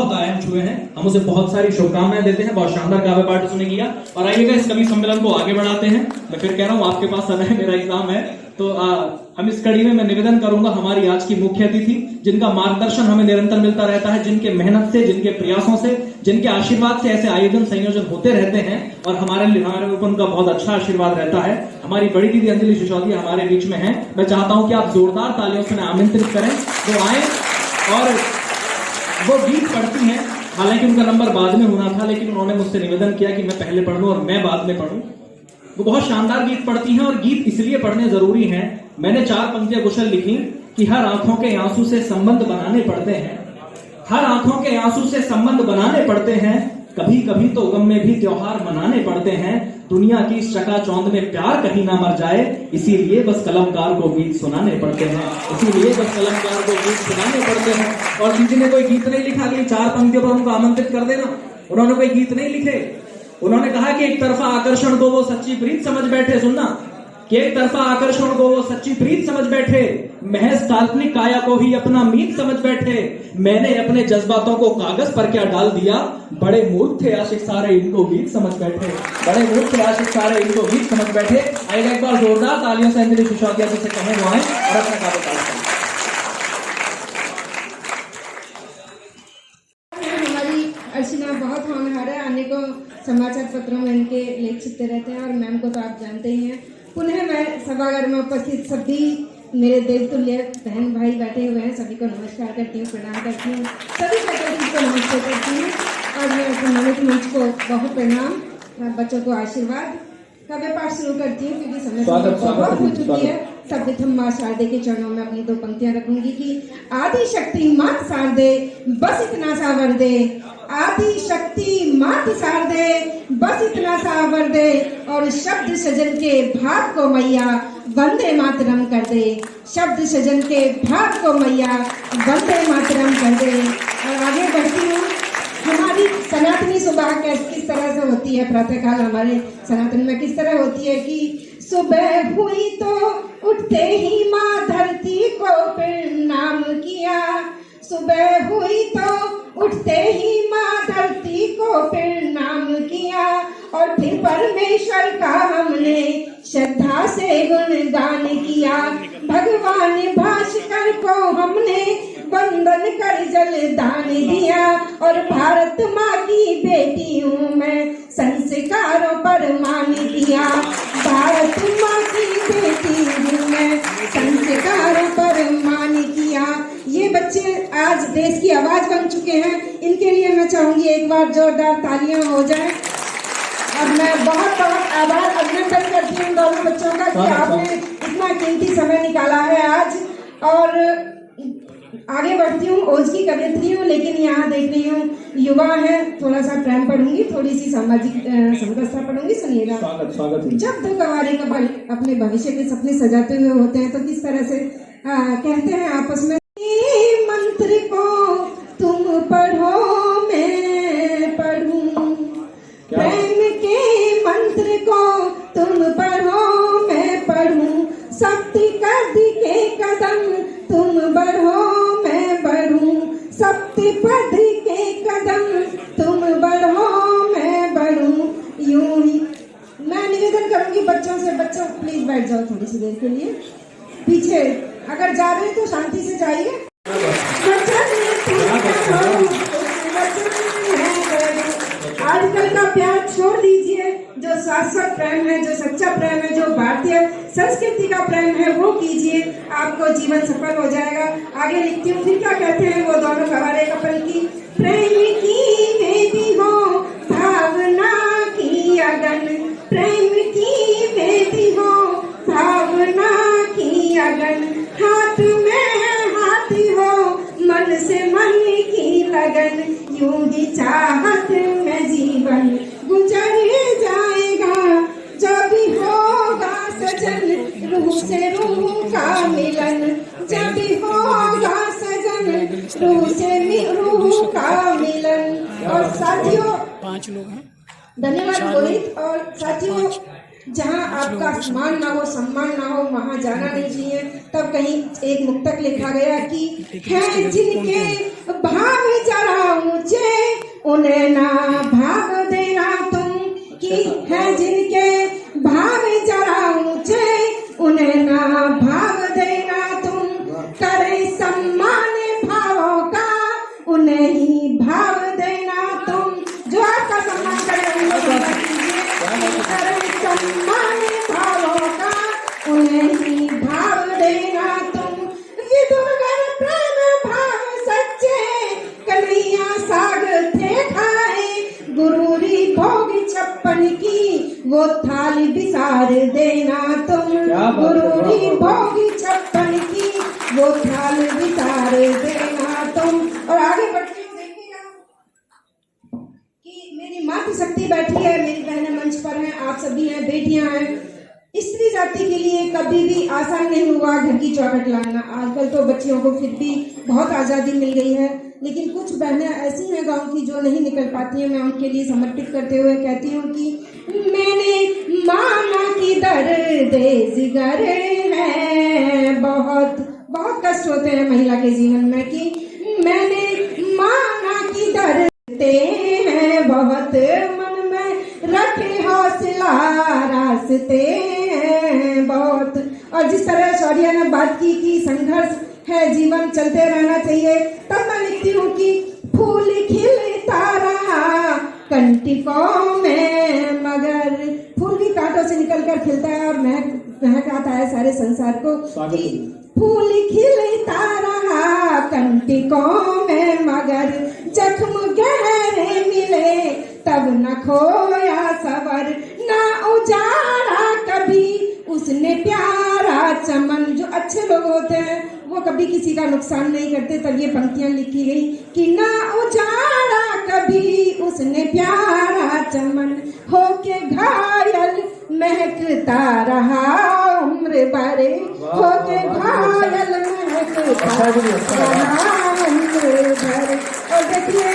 बहुत आयाम छुए हैं। हम उसे बहुत सारी शुभकामनाएं देते हैं। बहुत शानदार काव्य पाठ उसने किया और आइएगा इस कवि सम्मेलन को आगे बढ़ाते हैं। मैं फिर कह रहा हूँ आपके पास समय है, मेरा एग्जाम है, तो हम इस कड़ी में मैं निवेदन करूंगा हमारी आज की मुख्य अतिथि जिनका मार्गदर्शन हमें निरंतर मिलता रहता है, जिनके मेहनत से, जिनके प्रयासों से, जिनके आशीर्वाद से ऐसे आयोजन संयोजन होते रहते हैं और हमारे ऊपर उनका बहुत अच्छा आशीर्वाद रहता है। हमारी बड़ी दीदी अंजलि सिसोदिया हमारे बीच में है। मैं चाहता हूं कि आप जोरदार तालियों से आमंत्रित करें वो आए और वो गीत पढ़ती हैं। हालांकि उनका नंबर बाद में होना था, लेकिन उन्होंने मुझसे निवेदन किया कि मैं पहले पढ़ लूं और मैं बाद में पढ़ूं। वो बहुत शानदार गीत पढ़ती हैं और गीत इसलिए पढ़ने जरूरी हैं। मैंने 4 पंक्तियां कुशल लिखी कि हर आंखों के आंसू से संबंध बनाने पड़ते हैं, हर आंखों के आंसू से संबंध बनाने पड़ते हैं, कभी कभी तो गम में भी त्योहार मनाने पड़ते हैं। दुनिया की इस चकाचौंध में प्यार कहीं ना मर जाए, इसीलिए बस कलमकार को गीत सुनाने पड़ते हैं, इसीलिए बस कलमकार को गीत सुनाने पड़ते हैं। और दीदी ने कोई गीत नहीं लिखा कि 4 पंक्तियों पर उनको आमंत्रित कर देना, उन्होंने कोई गीत नहीं लिखे। उन्होंने कहा कि एक तरफा आकर्षण को वो सच्ची प्रीत समझ बैठे, सुनना, कि एक तरफा आकर्षण को वो सच्ची प्रीत समझ बैठे, महज काल्पनिक काया को ही अपना मीत समझ बैठे। मैंने अपने जज्बातों को कागज पर क्या डाल दिया, बड़े मूर्ख थे आशिक सारे इनको गीत समझ बैठे, बड़े मूर्ख थे आशिक सारे इनको गीत समझ बैठे। आइए एक बार जोरदार तालियों से अंजलि सिसोदिया जी से कहें वो आए और अपना काव्य पाठ करें। हमारी अर्चना बहुत होनहार है, अनेकों समाचार पत्रों में इनके लेख छपते रहते हैं और मैम को तो आप जानते ही हैं। पुनः मैं सभागार में उपस्थित सभी मेरे देवतुल्य बहन भाई बैठे हुए हैं, सभी को नमस्कार करती हूँ, प्रणाम करती हूँ, सभी फैकल्टी को नमस्कार करती हूँ और मैं सम्मानित मंच को बहुत प्रणाम, बच्चों को आशीर्वाद। काव्य पाठ शुरू करती हूँ क्योंकि समय बहुत हो चुकी है। सर्वप्रथम माँ शारदे के चरणों में अपनी 2 पंक्तियां रखूंगी कि आदि शक्ति मात शारदे बस इतना सा वर दे, आदि शक्ति मात शारदे बस इतना सा वर दे, और शब्द सजन के भाव को मैया वंदे मातरम कर दे, शब्द सजन के भाव को मैया वंदे मातरम कर दे। और आगे बढ़ती हूँ, हमारी सनातनी सुबह किस तरह से होती है, प्रातःकाल हमारे सनातन में किस तरह होती है कि सुबह हुई तो उठते ही माँ धरती को प्रणाम किया, सुबह हुई तो उठते ही माँ धरती को प्रणाम किया, और फिर परमेश्वर का हमने श्रद्धा से गुणगान किया। भगवान भास्कर को हमने वंदन कर जल दान दिया, और भारत माँ की बेटी हूँ मैं संस्कारों पर मान दिया, भारत माँ की बेटी हूँ मैं संस्कारों पर मान किया। ये बच्चे आज देश की आवाज बन चुके हैं, इनके लिए मैं चाहूंगी एक बार जोरदार तालियां हो जाएं। और मैं बहुत बहुत आभार अभिनंदन करती हूँ दोनों बच्चों का कि आपने इतना कीमती समय निकाला है आज। और आगे बढ़ती हूँ, ओज की कवियत्री हूँ, लेकिन यहाँ देख रही हूँ युवा है, थोड़ा सा प्रेम पढ़ूंगी, थोड़ी सी सामाजिक समरसता पढ़ूंगी, सुनिएगा। स्वागत है। जब 2 कवारे कपल अपने भविष्य के सपने सजाते हुए होते हैं तो किस तरह से कहते हैं आपस में, मंत्र को तुम पढ़ो मैं पढ़ूं, प्रेम के मंत्र को तुम पढ़ो मैं पढ़ूं, सप्ति कद के कदम तुम बढ़ो मैं बढ़ूं, सप्ति पद के कदम तुम बढ़ो मैं बढ़ूं। यूं ही मैं निवेदन करूंगी बच्चों से, बच्चों प्लीज बैठ जाओ थोड़ी सी देर के लिए पीछे, अगर जा रहे हैं तो शांति से जाइए। आजकल का प्यार छोड़ दीजिए, जो शाश्वत प्रेम है, जो सच्चा प्रेम है, जो भारतीय संस्कृति का प्रेम है वो कीजिए, आपको जीवन सफल हो जाएगा। आगे लिखती हूँ, फिर क्या कहते हैं वो दोनों कवारे कपल की, प्रेम की वेदी हो भावना की अगन, प्रेम की वेदी हो भावना की अगन, हाथ में हाथ हो मन से मन की लगन, यूं ही चाहत में जीवन गुजर जाएगा, जब भी होगा सजन रूह से रूह का मिलन, जब भी होगा सजन रूह से रूह का मिलन। और साथियों 5 लोग हैं, धन्यवाद रोहित। और साथियों, जहाँ आपका सम्मान ना हो, सम्मान ना हो, वहाँ जाना नहीं चाहिए। तब कहीं एक मुक्तक लिखा गया कि है जिनके भाव जरा ऊंचे उन्हें ना भाव देना तुम, कि है जिनके भाव जरा ऊंचे उन्हें ना भाव देना तुम, करे सम्मान भावों का उन्हें ही भाव देना तुम। जो आपका सम्मान करे करे सम्मान भावों का उन्हें ही भाव देना तुम। विदुरगर प्रेम भाव सच्चे कन्हैया साग थे खाए, गुरूरी भोग 56 की वो थाली बिसार देना तुम, गुरूरी भोग 56 की वो थाली बिसार देना तुम। और आगे बढ़ती हूँ, देखिएगा कि मेरी मातृशक्ति बैठी है, मेरी बहनें मंच पर हैं, आप सभी हैं, बेटियां हैं। स्त्री जाति के लिए कभी भी आसान नहीं हुआ घर की चौखट लाना। आजकल तो बच्चियों को फिर भी बहुत आज़ादी मिल गई है, लेकिन कुछ बहनें ऐसी हैं गांव की जो नहीं निकल पाती हैं। मैं उनके लिए समर्पित करते हुए कहती हूँ कि मैंने माना की दर्द जिगर है, बहुत बहुत कष्ट होते हैं महिला के जीवन में, कि मैंने माना की दर्द हैं बहुत, मन में रखे हौसला रास्ते हैं बहुत। और जिस तरह शौर्या ने बात की कि संघर्ष है, जीवन चलते रहना चाहिए, तब मैं लिखती हूँ कि फूल खिलता रहा कंटिकों में, मगर फूल भी कांटों से निकलकर खिलता है और महक आता है सारे संसार को, कि फूल खिलता रहा कंटिकों में, मगर जख्म गहरे मिले तब न खोया सबर, ना उजाड़ा कभी उसने प्यारा चमन। जो अच्छे लोग होते हैं वो कभी किसी का नुकसान नहीं करते। तब ये पंक्तियां लिखी गई कि ना उजाड़ा कभी उसने प्यारा चमन, होके घायल महकता रहा उम्र भरे, होके घायल महकता रहा उम्र भरे। और देखिए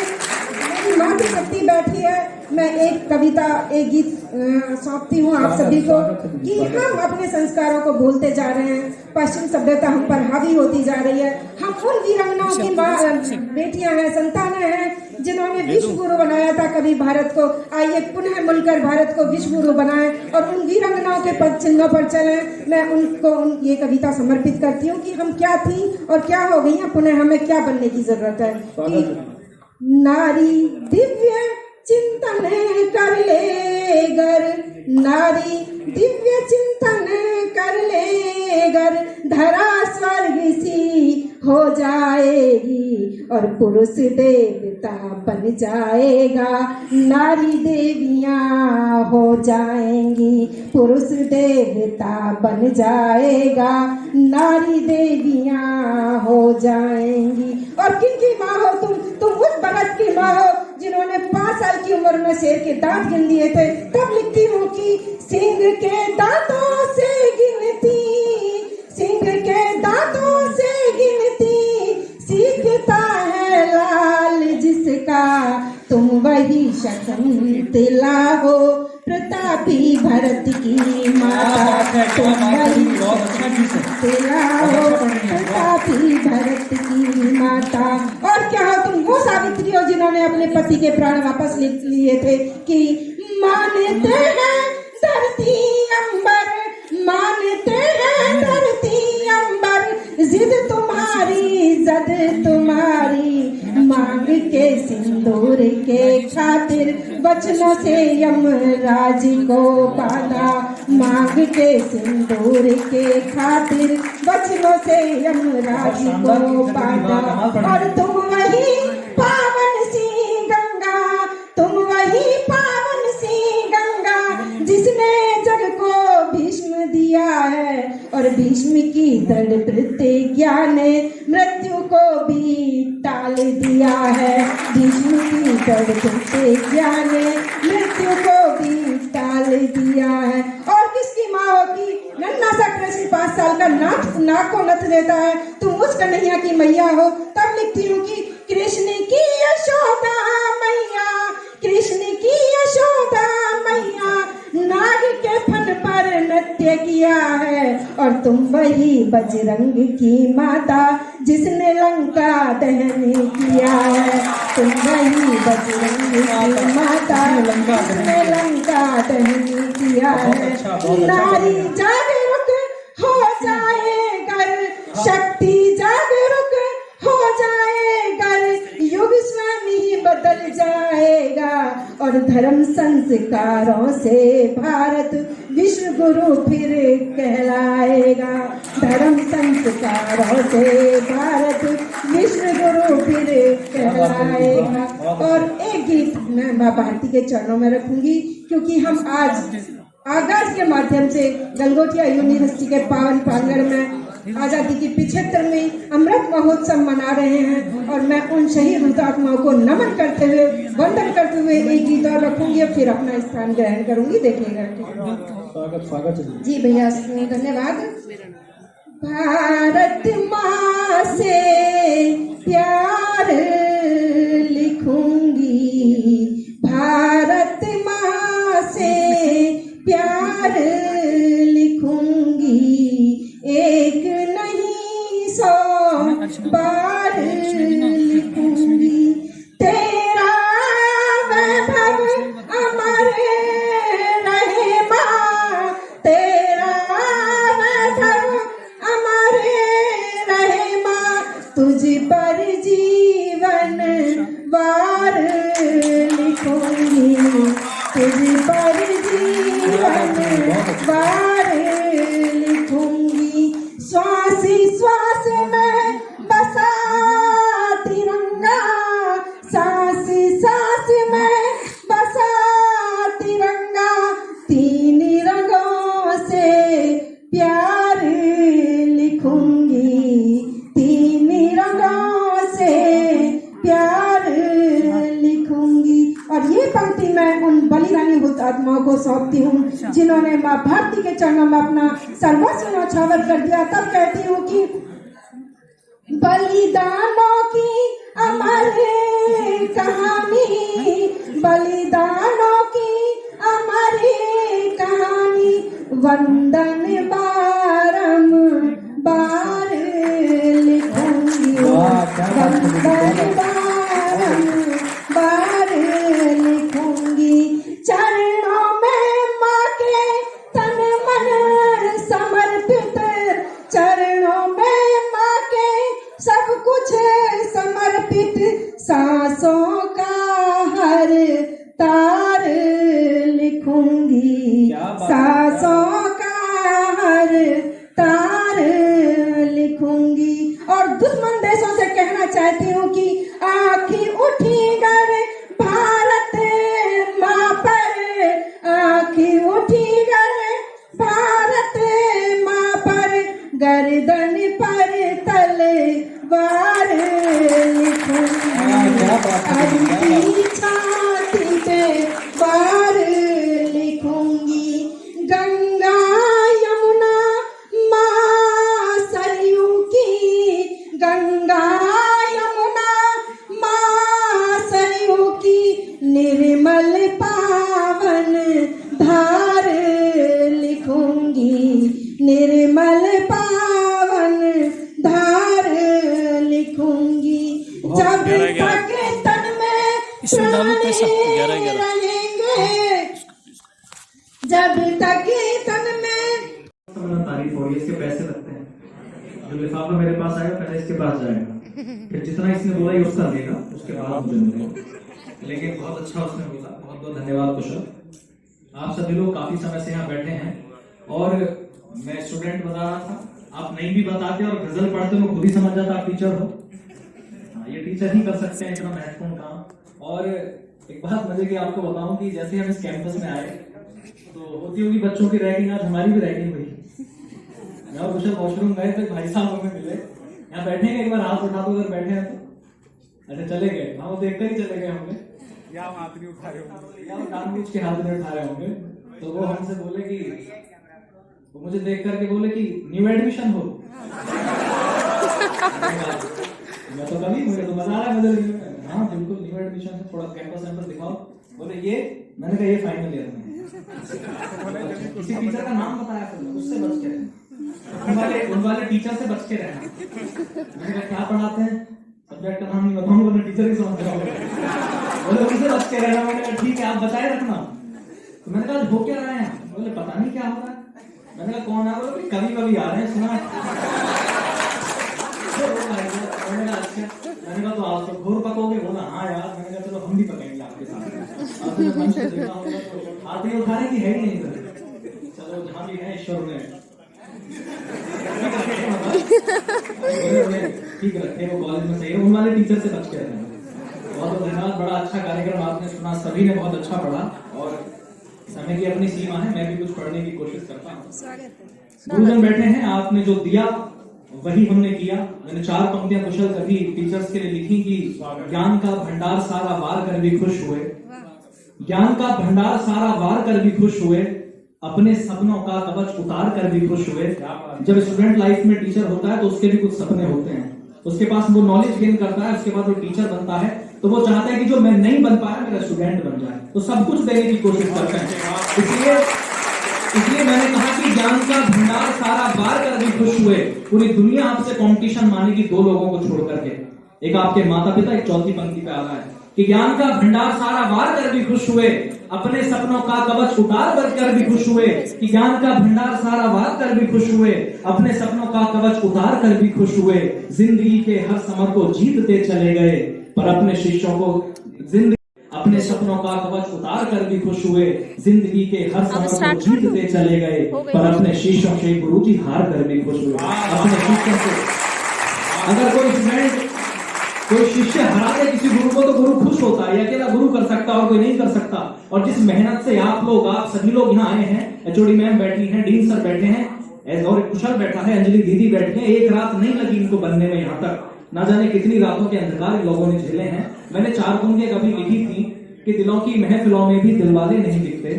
मातृशक्ति बैठी है, मैं एक कविता एक गीत सौंपती हूँ आप सभी को, कि हम अपने संस्कारों को भूलते जा रहे हैं, पश्चिम सभ्यता हम पर हावी होती जा रही है। हम उन वीरांगनाओं की बेटियां हैं, संतानें हैं, जिन्होंने विश्व गुरु बनाया था कभी भारत को। आइए पुनः मिलकर भारत को विश्व गुरु बनाएं और उन वीरांगनाओं के पद चिन्हों पर चलें। मैं उनको ये कविता समर्पित करती हूँ कि हम क्या थी और क्या हो गई हैं, पुनः हमें क्या बनने की जरूरत है। कि नारी दिव्य चिंतन कर ले गर, नारी दिव्य चिंतन कर ले गर, धरा स्वर्ग सी हो जाएगी और पुरुष देवता बन जाएगा। नारी देवियां हो जाएंगी, पुरुष देवता बन जाएगा, नारी देवियां हो जाएंगी। और किनकी माँ हो तुम उस बरस की माँ हो जिन्होंने 5 साल की उम्र में शेर के दांत गिन दिए थे। तब लिखती हूँ कि सिंह के दांतों से गिनती, सिंह के दांतों से गिनती, सीखता है लाल जिसका, तुम वही शकुंतला हो प्रतापी भरत की माता, तुम वही शकुंतला हो प्रतापी भरत की माता। और क्या हो तुम वो सावित्री हो जिन्होंने अपने पति के प्राण वापस ले लिए थे, कि मानते हैं धरती अंबर, मानते हैं धरती अंबर, जिद तुम्हारी जद तुम्हारी, मांग के सिंदूर के खातिर वचनों से यमराज को बांधा, मांग के सिंदूर के खातिर वचनों से यमराज को बांधा। और तुम वही पावन सी गंगा, तुम वही पावन सी गंगा, जिसने जग को भीष्म दिया है और भीष्म की दृढ़ प्रतिज्ञा ने मृत्यु को भी टाल दिया है, भीष्म की दृढ़ प्रतिज्ञा ने मृत्यु को भी टाल दिया है। और किसकी माँ होगी, नन्हा सा कृष्ण 5 साल का नाक को नथ देता है, तुम उस कन्हैया की मैया हो। तब लिखती हूँ कि कृष्ण की यशोदा मैया, कृष्ण की यशोदा मैया, नाग के फन पर नृत्य किया है और तुम वही बजरंग की माता जिसने लंका दहन किया है। तुम वही बजरंग की माता जिसने लंका दहन किया है। नारी जागरूक हो जाए घर, शक्ति जागरूक हो जाए घर, युग स्वयं ही बदल जाएगा और धर्म संस्कारों से भारत विश्व गुरु फिर कहलाएगा। धर्म संस्कारों से भारत विश्व गुरु फिर कहलाएगा। और एक गीत मैं माँ भारती के चरणों में रखूंगी, क्योंकि हम आज आगाज के माध्यम से गलगोटिया यूनिवर्सिटी के पावन प्रांगण में आजादी की 75वीं अमृत महोत्सव मना रहे हैं। और मैं उन शहीद हुतात्माओं को नमन करते हुए, वंदन करते हुए एक गीत और रखूंगी और फिर अपना स्थान ग्रहण करूंगी। देखिएगा। स्वागत जी भैया, धन्यवाद। भारत माँ से प्यार लिखूंगी, भारत माँ से प्यार लिखूंगी, एक नहीं 100 बार लिखूंगी। तेरा वैभव अमर रहे माँ, तेरा वैभव अमर रहे माँ, तुझ पर जीवन वार लिखूंगी, तुझ पर जीवन वार लिखूंगी। श्वास श्वास में बसा तिरंगा, सांस सांस में बसा तिरंगा, 3 रंगों से प्यार लिखूंगी, 3 रंगों से प्यार लिखूंगी। और ये पंक्ति मैं उन बलिदानी हुतात्माओं को सौंपती हूँ जिन्होंने माँ भारती के चरणों में अपना सर्वस्व न्यौछावर कर दिया। तब कहती हूँ कि बलिदानों की अमर कहानी, बलिदानों की अमर कहानी, वंदन बारंबार लिखूंगी, वंदन बारंबार लिखूंगी। चरणों में माँ के तन मन समर्पित, चरणों में माँ के सब कुछ समर्पित, सांसों का हर तार लिखूंगी, सांसों का हर तार लिखूंगी। और दुश्मन देशों से कहना चाहती हूँ कि आँखें उठी गर भारत माँ पर, आँखें उठी गर भारत माँ पर, गर्दन पर तलवार लिखूंगी, अभी छाती पे वार लिखूंगी। गंगा यमुना माँ सरयू की, गंगा यमुना माँ सरयू की, निर्मल पावन धार लिखूंगी, निर्मल पावन धार लिखूंगी। जब तक तन में प्राण रहेंगे, जब तक तन में तारीफ हो रही है, इसके पैसे लगते हैं। जो लिफाफा मेरे पास आएगा पहले इसके पास जाएगा, फिर जितना इसने बोला ये उसका देगा, उसके बाद मुझे मिलेगा। लेकिन बहुत अच्छा उसने बोला, बहुत बहुत धन्यवाद कुशल। आप सभी लोग काफी समय से यहाँ बैठे हैं और मैं स्टूडेंट बता रहा था, आप नहीं भी बताते और गजल पढ़ते हो खुद ही समझ जाता आप टीचर हो। ये टीचर ही कर सकते हैं इतना महत्वपूर्ण काम। और एक बात मजे की आपको बताऊं कि जैसे हम इस कैंपस में आए तो होती होगी बच्चों की रैगिंग, आज हमारी भी रैगिंग हुई। मैं और कुशल वॉशरूम गए तो भाई साहब हमें मिले, यहाँ बैठेंगे, एक बार हाथ उठा दो अगर बैठे हैं तो। अच्छा चले गए, हाँ वो देखते ही चले गए होंगे, या हाथ नहीं उठा रहे होंगे, या जानबूझ के हाथ नहीं उठा रहे होंगे। तो वो हमसे बोले कि, वो मुझे देख करके बोले कि न्यू एडमिशन हो। मैं तो कभी, मुझे तो मजा आ रहा है मुझे। हाँ बिल्कुल न्यू एडमिशन है, थोड़ा कैंपस सेंटर दिखाओ। बोले ये, मैंने कहा ये फाइनल ईयर में। किसी टीचर का नाम बताया, उससे बच के उन वाले टीचर से बच के रहना। मैंने कहा क्या पढ़ाते हैं, सब्जेक्ट का नाम नहीं बताऊंगा, मैं टीचर ही समझ रहा हूँ। बोले उनसे बच के रहना। मैंने कहा ठीक है आप बताए रखना। तो मैंने कहा हो क्या रहा है, बोले पता नहीं क्या हो रहा है। मैंने कहा कौन है, बोले कभी कभी आ रहे हैं सुना। मैंने कहा अच्छा, मैंने कहा तो आप तो घोर पकोगे, बोला हाँ यार। मैंने कहा चलो हम भी पकेंगे आपके साथ। आपने मंच पे देखा होगा तो हाथ ही उठाने की है ही नहीं, चलो जहाँ भी है ईश्वर ने ठीक रखे वो कॉलेज में सही है। उन वाले टीचर से बच के रहना। बहुत धन्यवाद, बड़ा अच्छा कार्यक्रम आपने सुना, सभी ने बहुत अच्छा पढ़ा और समय की अपनी सीमा है, मैं भी कुछ पढ़ने की कोशिश करता हूँ। गुरुजन बैठे हैं, आपने जो दिया वही हमने किया। मैंने 4 पंक्तियां कुशल कभी टीचर्स के लिए लिखी कि ज्ञान का भंडार सारा वार कर भी खुश हुए, ज्ञान का भंडार सारा वार कर भी खुश हुए, अपने सपनों का कवच उतार कर भी खुश हुए। जब स्टूडेंट लाइफ में टीचर होता है तो उसके भी कुछ सपने होते हैं, उसके पास वो नॉलेज गेन करता है, उसके बाद वो टीचर बनता है तो वो चाहता है कि जो मैं नहीं बन पाया मेरा स्टूडेंट बन जाए, तो सब कुछ देने की कोशिश करते हैं। इसलिए मैंने कहा कि ज्ञान का भंडार सारा वार कर भी खुश हुए। पूरी दुनिया आपसे कंपटीशन मानेगी 2 लोगों को छोड़ करके, एक आपके माता पिता, एक चौथी पंक्ति पे आ रहा है कि ज्ञान का भंडार सारा वार कर भी खुश हुए, अपने सपनों का कवच उतार कर भी खुश हुए। कि ज्ञान का भंडार सारा वार कर भी खुश हुए, अपने सपनों का कवच उतार कर भी खुश हुए। जिंदगी के हर समर को जीतते चले गए, पर अपने शिष्यों को जिंदगी अपने सपनों का कवच उतार कर भी खुश हुए। जिंदगी के हर समर को जीतते चले गए, पर अपने शिष्यों से गुरुजी हार कर भी खुश हुए। अपने शिष्यों से अगर कोई स्टूडेंट, कोई शिष्य हरा दे किसी गुरु को तो गुरु खुश होता है, अकेला गुरु कर सकता और कोई नहीं कर सकता। और जिस मेहनत से आप सभी लोग यहाँ आए हैं, एचओडी मैम बैठी हैं, डीन सर बैठे हैं और कुशल बैठा है, अंजलि दीदी बैठे हैं, एक रात नहीं लगी इनको बनने में। यहाँ तक ना जाने कितनी रातों के अंधकार लोगों ने झेले हैं। मैंने 4 पंक्तियां कभी लिखी थी कि दिलों की महफिलों में भी दिलवाले नहीं दिखते,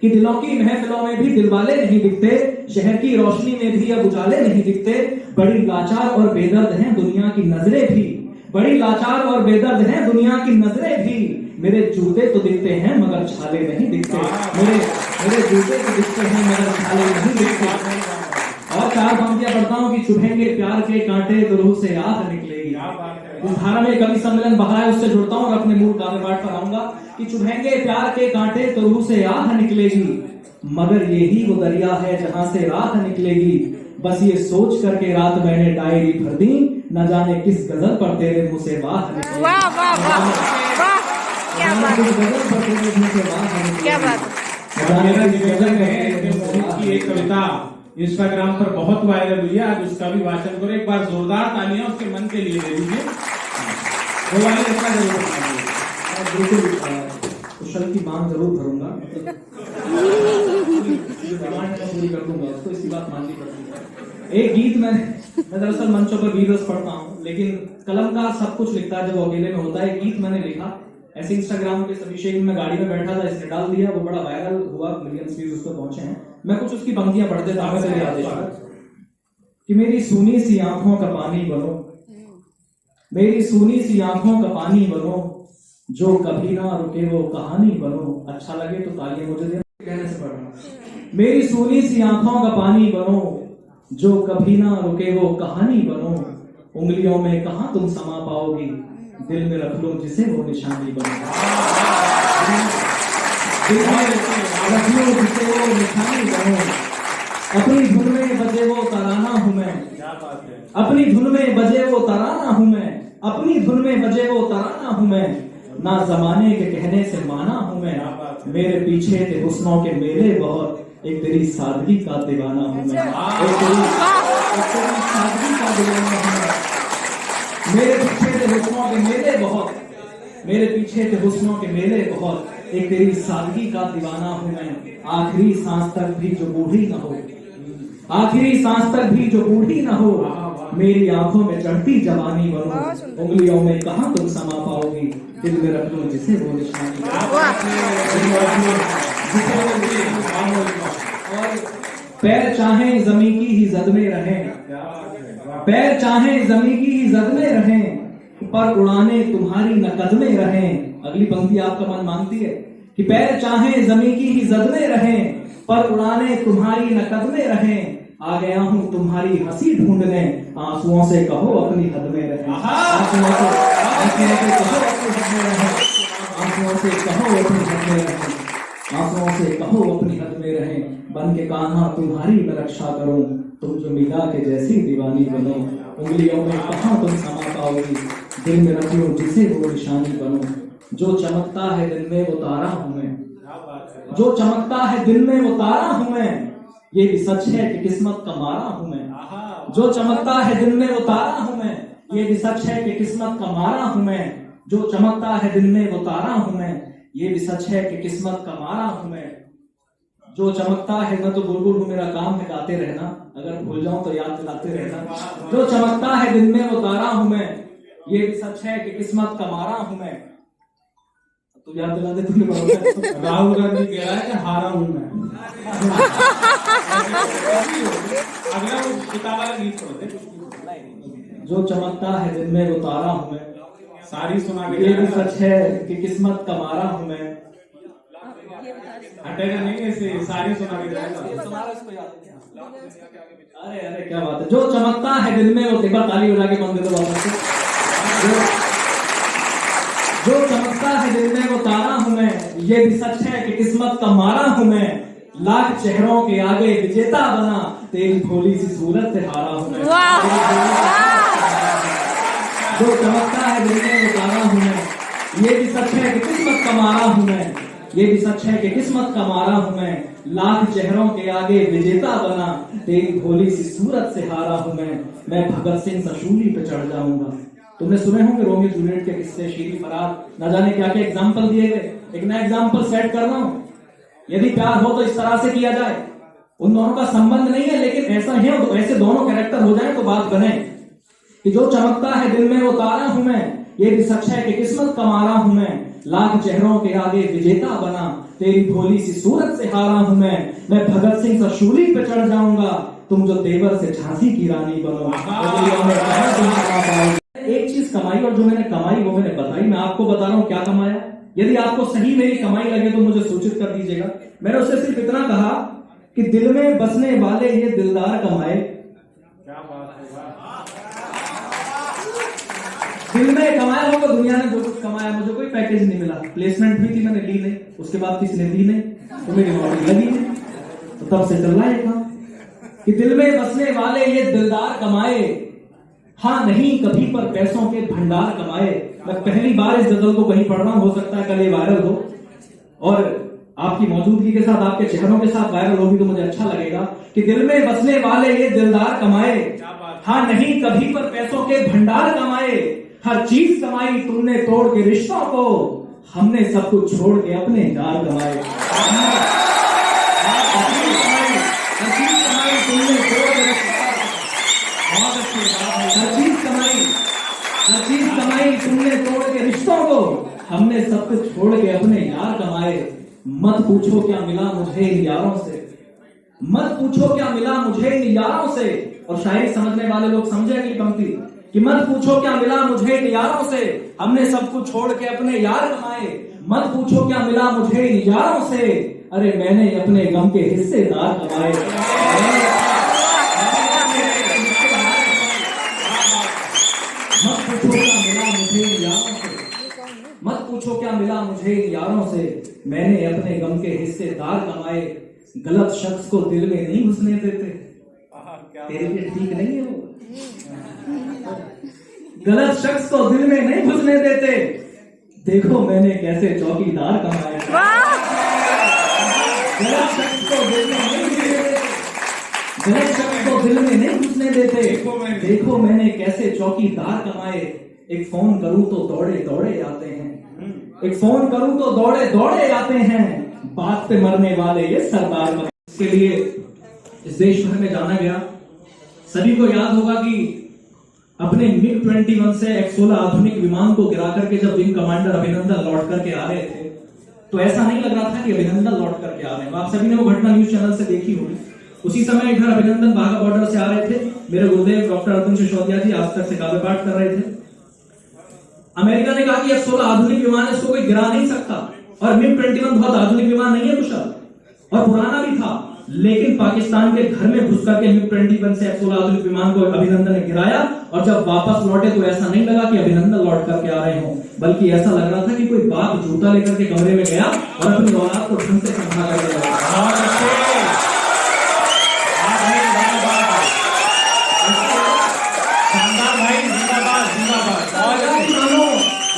कि दिलों की महफिलों में भी दिलवाले नहीं दिखते, शहर की रोशनी में भी अब उजाले नहीं दिखते। बड़ी लाचार और बेदर्द हैं दुनिया की नजरें भी, बड़ी लाचार और बेदर्द हैं दुनिया की नजरें भी। मेरे जूते तो दिखते हैं मगर छाले नहीं दिखते, मेरे जूते तो दिखते हैं मगर छाले नहीं दिखते। और 4 पंक्तियां पढ़ता हूँ कि चुभेंगे प्यार के कांटे तो रूह से आग निकलेगी। इस धारा में कवि सम्मेलन बहा है, उससे जुड़ता हूँ और अपने मूल काव्य पाठ पर आऊंगा कि चुभेंगे प्यार के कांटे तो रूह से आग निकलेगी, मगर यही वो दरिया है जहां से रात निकलेगी। बस ये सोच करके रात मैंने डायरी भर दी, न जाने किस गजल पर तेरे मुंह से वाह निकलेगी। वाह वाह वाह वाह, क्या बात, क्या बात। की एक कविता इंस्टाग्राम पर बहुत वायरल हुई है, आज उसका भी वाचन करो। एक बार जोरदार तालियां उसके मन के लिए दे दीजिए। वो वाले इसका जरूर कुशल की मांग जरूर भरूंगा, डिमांड पूरी कर दूंगा उसको, इसी बात माननी पड़ती है। एक गीत मैं दरअसल मंचों पर वीडियोस पढ़ता हूँ, लेकिन कलम का सब कुछ लिखता है जब अकेले में होता है। एक गीत मैंने लिखा ऐसे इंस्टाग्राम के सभी शेयर में, गाड़ी में बैठा था, इसने डाल दिया, वो बड़ा वायरल हुआ, मिलियंस व्यूज उस पर पहुंचे हैं। मैं कुछ उसकी पंक्तियां पढ़ देता हूं मेरे आदेश पर कि मेरी सूनी सी आंखों का पानी बनो, मेरी सूनी सी आंखों का पानी बनो, जो कभी ना रुके वो कहानी बनो। अच्छा लगे तो तालियां मुझे देना, कहने से पढ़ना। मेरी सूनी सी आंखों का पानी बनो, जो कभी ना रुके वो कहानी बनो। उंगलियों में कहां तुम समा पाओगी, दिल में रख लो जिसे वो निशानी बनो। दिल में रख लो जिसे वो निशानी बनो। अपनी धुन में बजे वो तराना हूं मैं, अपनी धुन में बजे वो तराना हूं मैं, अपनी धुन में बजे वो तराना हूं मैं। ना जमाने के कहने से माना हूं मैं, मेरे पीछे थे हुस्नों के मेले बहुत, एक तेरी सादगी का दीवाना हूं मैं, एक तेरी सादगी का दीवाना हूं मैं। मेरे पीछे थे हुस्नों के मेले बहुत, मेरे पीछे थे हुस्नों के मेले बहुत, एक तेरी सादगी का दीवाना हूं मैं। आखिरी सांस तक भी जो बूढ़ी न हो, आखिरी सांस तक भी जो बूढ़ी न हो, मेरी आंखों में चढ़ती जवानी बनो। उंगलियों में कहां तुम समा पाओगी, दिल में रख लो जिसे वो निशानी। और पैर चाहे जमी की ही जद में रहें, पैर चाहे जमी की ही जद में रहें, पर उड़ाने तुम्हारी न कदमें रहें। अगली पंक्ति आपका मन मांगती है कि पैर चाहे जमी की ही जद में रहें, पर उड़ाने तुम्हारी न कदमें रहें। आ गया हूँ तुम्हारी हंसी ढूंढने, आंसुओं से कहो अपनी हद में रहे, आंसुओं से कहो अपनी हद में रहे, आंसुओं से कहो अपनी हद में रहे, आंसुओं से कहो अपनी हद में रहे, बन के कान्हा तुम्हारी मैं रक्षा करूं, तुम जो मीरा के जैसी दीवानी बनो, उंगलियों में कहाँ तुम समा पाओगी, दिल में रखो जिसे वो निशानी बनो, जो चमकता है दिन में वो तारा हूं मैं, जो चमकता है दिन में वो तारा हूं मैं, ये भी सच है कि किस्मत का मारा हूं मैं, जो चमकता है दिन में वो तारा हूं मैं, ये भी सच है कि किस्मत का मारा हूं मैं, जो चमकता है दिन में वो तारा हूं मैं, ये भी सच है कि किस्मत का मारा हूं मैं, जो चमकता है मैं तो बुलबुल हूं, मेरा काम है गाते रहना, अगर भूल जाऊं तो याद दिलाते रहना, जो चमकता है दिन में वो तारा हूं मैं, ये भी सच है कि किस्मत का मारा हूं मैं, तो याद दिला दे तुमने। राहुल गांधी कह रहा है कि हारा हूं मैं। अगला वो किताब वाला गीत पढ़ते, जो चमकता है दिन में वो तारा हूं मैं, सारी सुना के ये भी सच है कि किस्मत का मारा हूं मैं, हटेगा नहीं ऐसे, सारी सुना के जाएगा। अरे अरे क्या बात है, जो चमकता है दिन में वो, एक बार ताली बजा के बंद दे दो वापस से, जो चमकता है दिन में वो तारा हूं मैं, ये भी सच है कि किस्मत का मारा हूं मैं, लाख चेहरों के आगे विजेता बना, तेरी भोली सी सूरत से हारा हूं मैं, जो चमकता है दिन में वो तारा हूं मैं, ये भी सच है कि किस्मत का मारा हूं मैं, ये भी सच है कि किस्मत का मारा हूं मैं, लाख चेहरों के आगे विजेता बना, तेरी भोली सी सूरत से हारा हूं मैं भगत सिंह सा शूली पे चढ़ जाऊंगा। तुमने सुने होंगे रोमियो जूलियट के किस्से, शीरी फरार, न जाने क्या क्या एग्जाम्पल दिए गए। एक नया एग्जाम्पल सेट कर रहा हूं, यदि प्यार हो तो इस तरह से किया जाए, उन दोनों का संबंध नहीं है लेकिन ऐसा है तो ऐसे दोनों कैरेक्टर हो जाए तो बात बने कि जो चमकता है दिन में वो तारा हूं मैं, ये भी सच है कि किस्मत का मारा हूं मैं, लाख चेहरों के आगे विजेता बना, तेरी भोली सी सूरत से हारा हूं मैं भगत सिंह सा शूली पे चढ़ जाऊंगा, तुम जो तेवर से झांसी की रानी बनो। एक चीज कमाई, और जो मैंने कमाई वो मैंने बताई, मैं आपको बता रहा हूं क्या कमाया। यदि आपको सही मेरी कमाई लगे तो मुझे सूचित कर दीजिएगा। मैंने उससे सिर्फ इतना कहा कि दिल में बसने वाले ये दिलदार कमाए। क्या बात है, दिल में कमाया होगा, दुनिया ने जो कुछ कमाया, मुझे कोई पैकेज नहीं मिला, प्लेसमेंट भी थी मैंने ली नहीं, उसके बाद किसी ने दी नहीं, तो मेरी नौकरी लगी नहीं, तो तब से चल रहा है काम कि दिल में बसने वाले ये दिलदार कमाए, हाँ नहीं कभी पर पैसों के भंडार कमाए। मैं पहली बार इस गजल को कहीं पढ़ रहा हूं, हो सकता है कल ये वायरल हो, और आपकी मौजूदगी के साथ, आपके चेहरों के साथ वायरल होगी तो मुझे अच्छा लगेगा कि दिल में बसने वाले ये दिलदार कमाए, हाँ नहीं कभी पर पैसों के भंडार कमाए, हर चीज कमाई तुमने तोड़ के रिश्तों को, हमने सब कुछ छोड़ के अपने यार कमाए। हर चीज कमाई तुमने तोड़ के रिश्तों को, हमने सब कुछ छोड़ के अपने यार कमाए। मत पूछो क्या मिला मुझे इन यारों से, मत पूछो क्या मिला मुझे इन यारों से। और शायरी समझने वाले लोग समझे अगली पंक्ति कि मत पूछो क्या मिला मुझे इन यारों से, हमने सब कुछ छोड़ के अपने यार कमाए। मत पूछो क्या मिला मुझे इन यारों से, अरे मैंने अपने गम के हिस्सेदार कमाए। मत पूछो क्या मिला मुझे इन यारों से, मत पूछो क्या मिला मुझे इन यारों से, मैंने अपने गम के हिस्सेदार कमाए। गलत शख्स को दिल में नहीं घुसने देते, तेरे लिए ठीक नहीं है वो। गलत शख्स को दिल में नहीं घुसने देते, देखो मैंने कैसे चौकीदार कमाए। गलत शख्स को दिल में नहीं घुसने देते, गलत शख्स को दिल में नहीं घुसने देते, देखो मैंने कैसे चौकीदार कमाए। एक फोन करूं तो दौड़े दौड़े आते हैं, एक फोन करूं तो दौड़े दौड़े आते हैं, बात पे मरने वाले ये सरदार। इसके लिए इस देश भर में जाना गया। सभी को याद होगा कि अपने MiG-21 से F-16 आधुनिक विमान को गिरा करके जब विंग कमांडर अभिनंदन लौट करके आ रहे थे, तो ऐसा नहीं लग रहा था कि अभिनंदन लौट करके आ रहे हैं। आप सभी ने वो घटना न्यूज चैनल से देखी होगी। उसी समय इधर अभिनंदन बाघा बॉर्डर से आ रहे थे। मेरे गुरुदेव डॉक्टर अर्जुन सिसोदिया जी आज तक से काव्य पाठ कर रहे थे। अमेरिका ने कहा कि F-16 आधुनिक विमान है, इसको कोई गिरा नहीं सकता, और MiG-21 बहुत आधुनिक विमान नहीं है कुशल, और पुराना भी था। लेकिन पाकिस्तान के घर में घुस करके MiG-21 से F-16 आधुनिक विमान को अभिनंदन ने गिराया, और जब वापस लौटे तो ऐसा नहीं लगा कि अभिनंदन लौट करके आ रहे हों, बल्कि ऐसा लग रहा था कि कोई बाप जूता लेकर के कमरे में गया और अपनी औलाद को ढंग से संभाल करके लगा।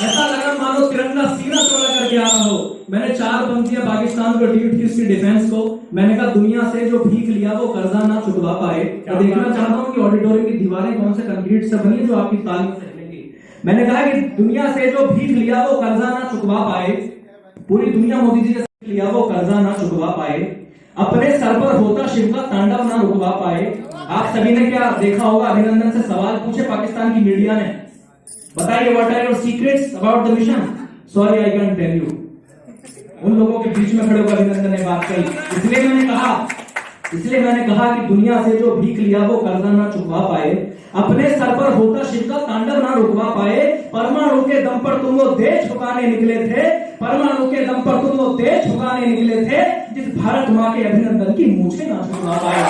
ऐसा लगा मानो तिरंगा सीना चौड़ा करके आ रहा हो। मैंने 4 पंक्तियां पाकिस्तान को ट्वीट की उसकी डिफेंस को। मैंने कहा दुनिया से जो भीख लिया वो कर्जा ना चुकवा पाए। और देखना चाहता हूं कि ऑडिटोरियम की दीवारें कौन से कंक्रीट से बनी है जो आपकी तालियों से हिलेंगी। मैंने कहा कि दुनिया से जो भीख लिया वो कर्जा ना चुकवा पाए, पूरी दुनिया मोदी जी से लिया वो कर्जा ना चुकवा पाए, अपने सर पर होता शिव का तांडव ना रुकवा पाए। आप सभी ने क्या देखा होगा, अभिनंदन से सवाल पूछे पाकिस्तान की मीडिया ने, बताइए what are your secrets about the mission. Sorry I can tell you. उन लोगों के बीच में खड़े होकर अभिनंदन ने बात कही। इसलिए मैंने कहा कि दुनिया से जो भीख लिया वो कर्जा ना चुकवा पाए, अपने सर पर होता शिव का तांडव ना रुकवा पाए, परमाणु के दम पर तुम वो देश ठुकाने निकले थे, परमाणु के दम पर तुम वो देश ठुकाने निकले थे, जिस भारत मां के अभिनंदन की मूछें ना छुपा पाए।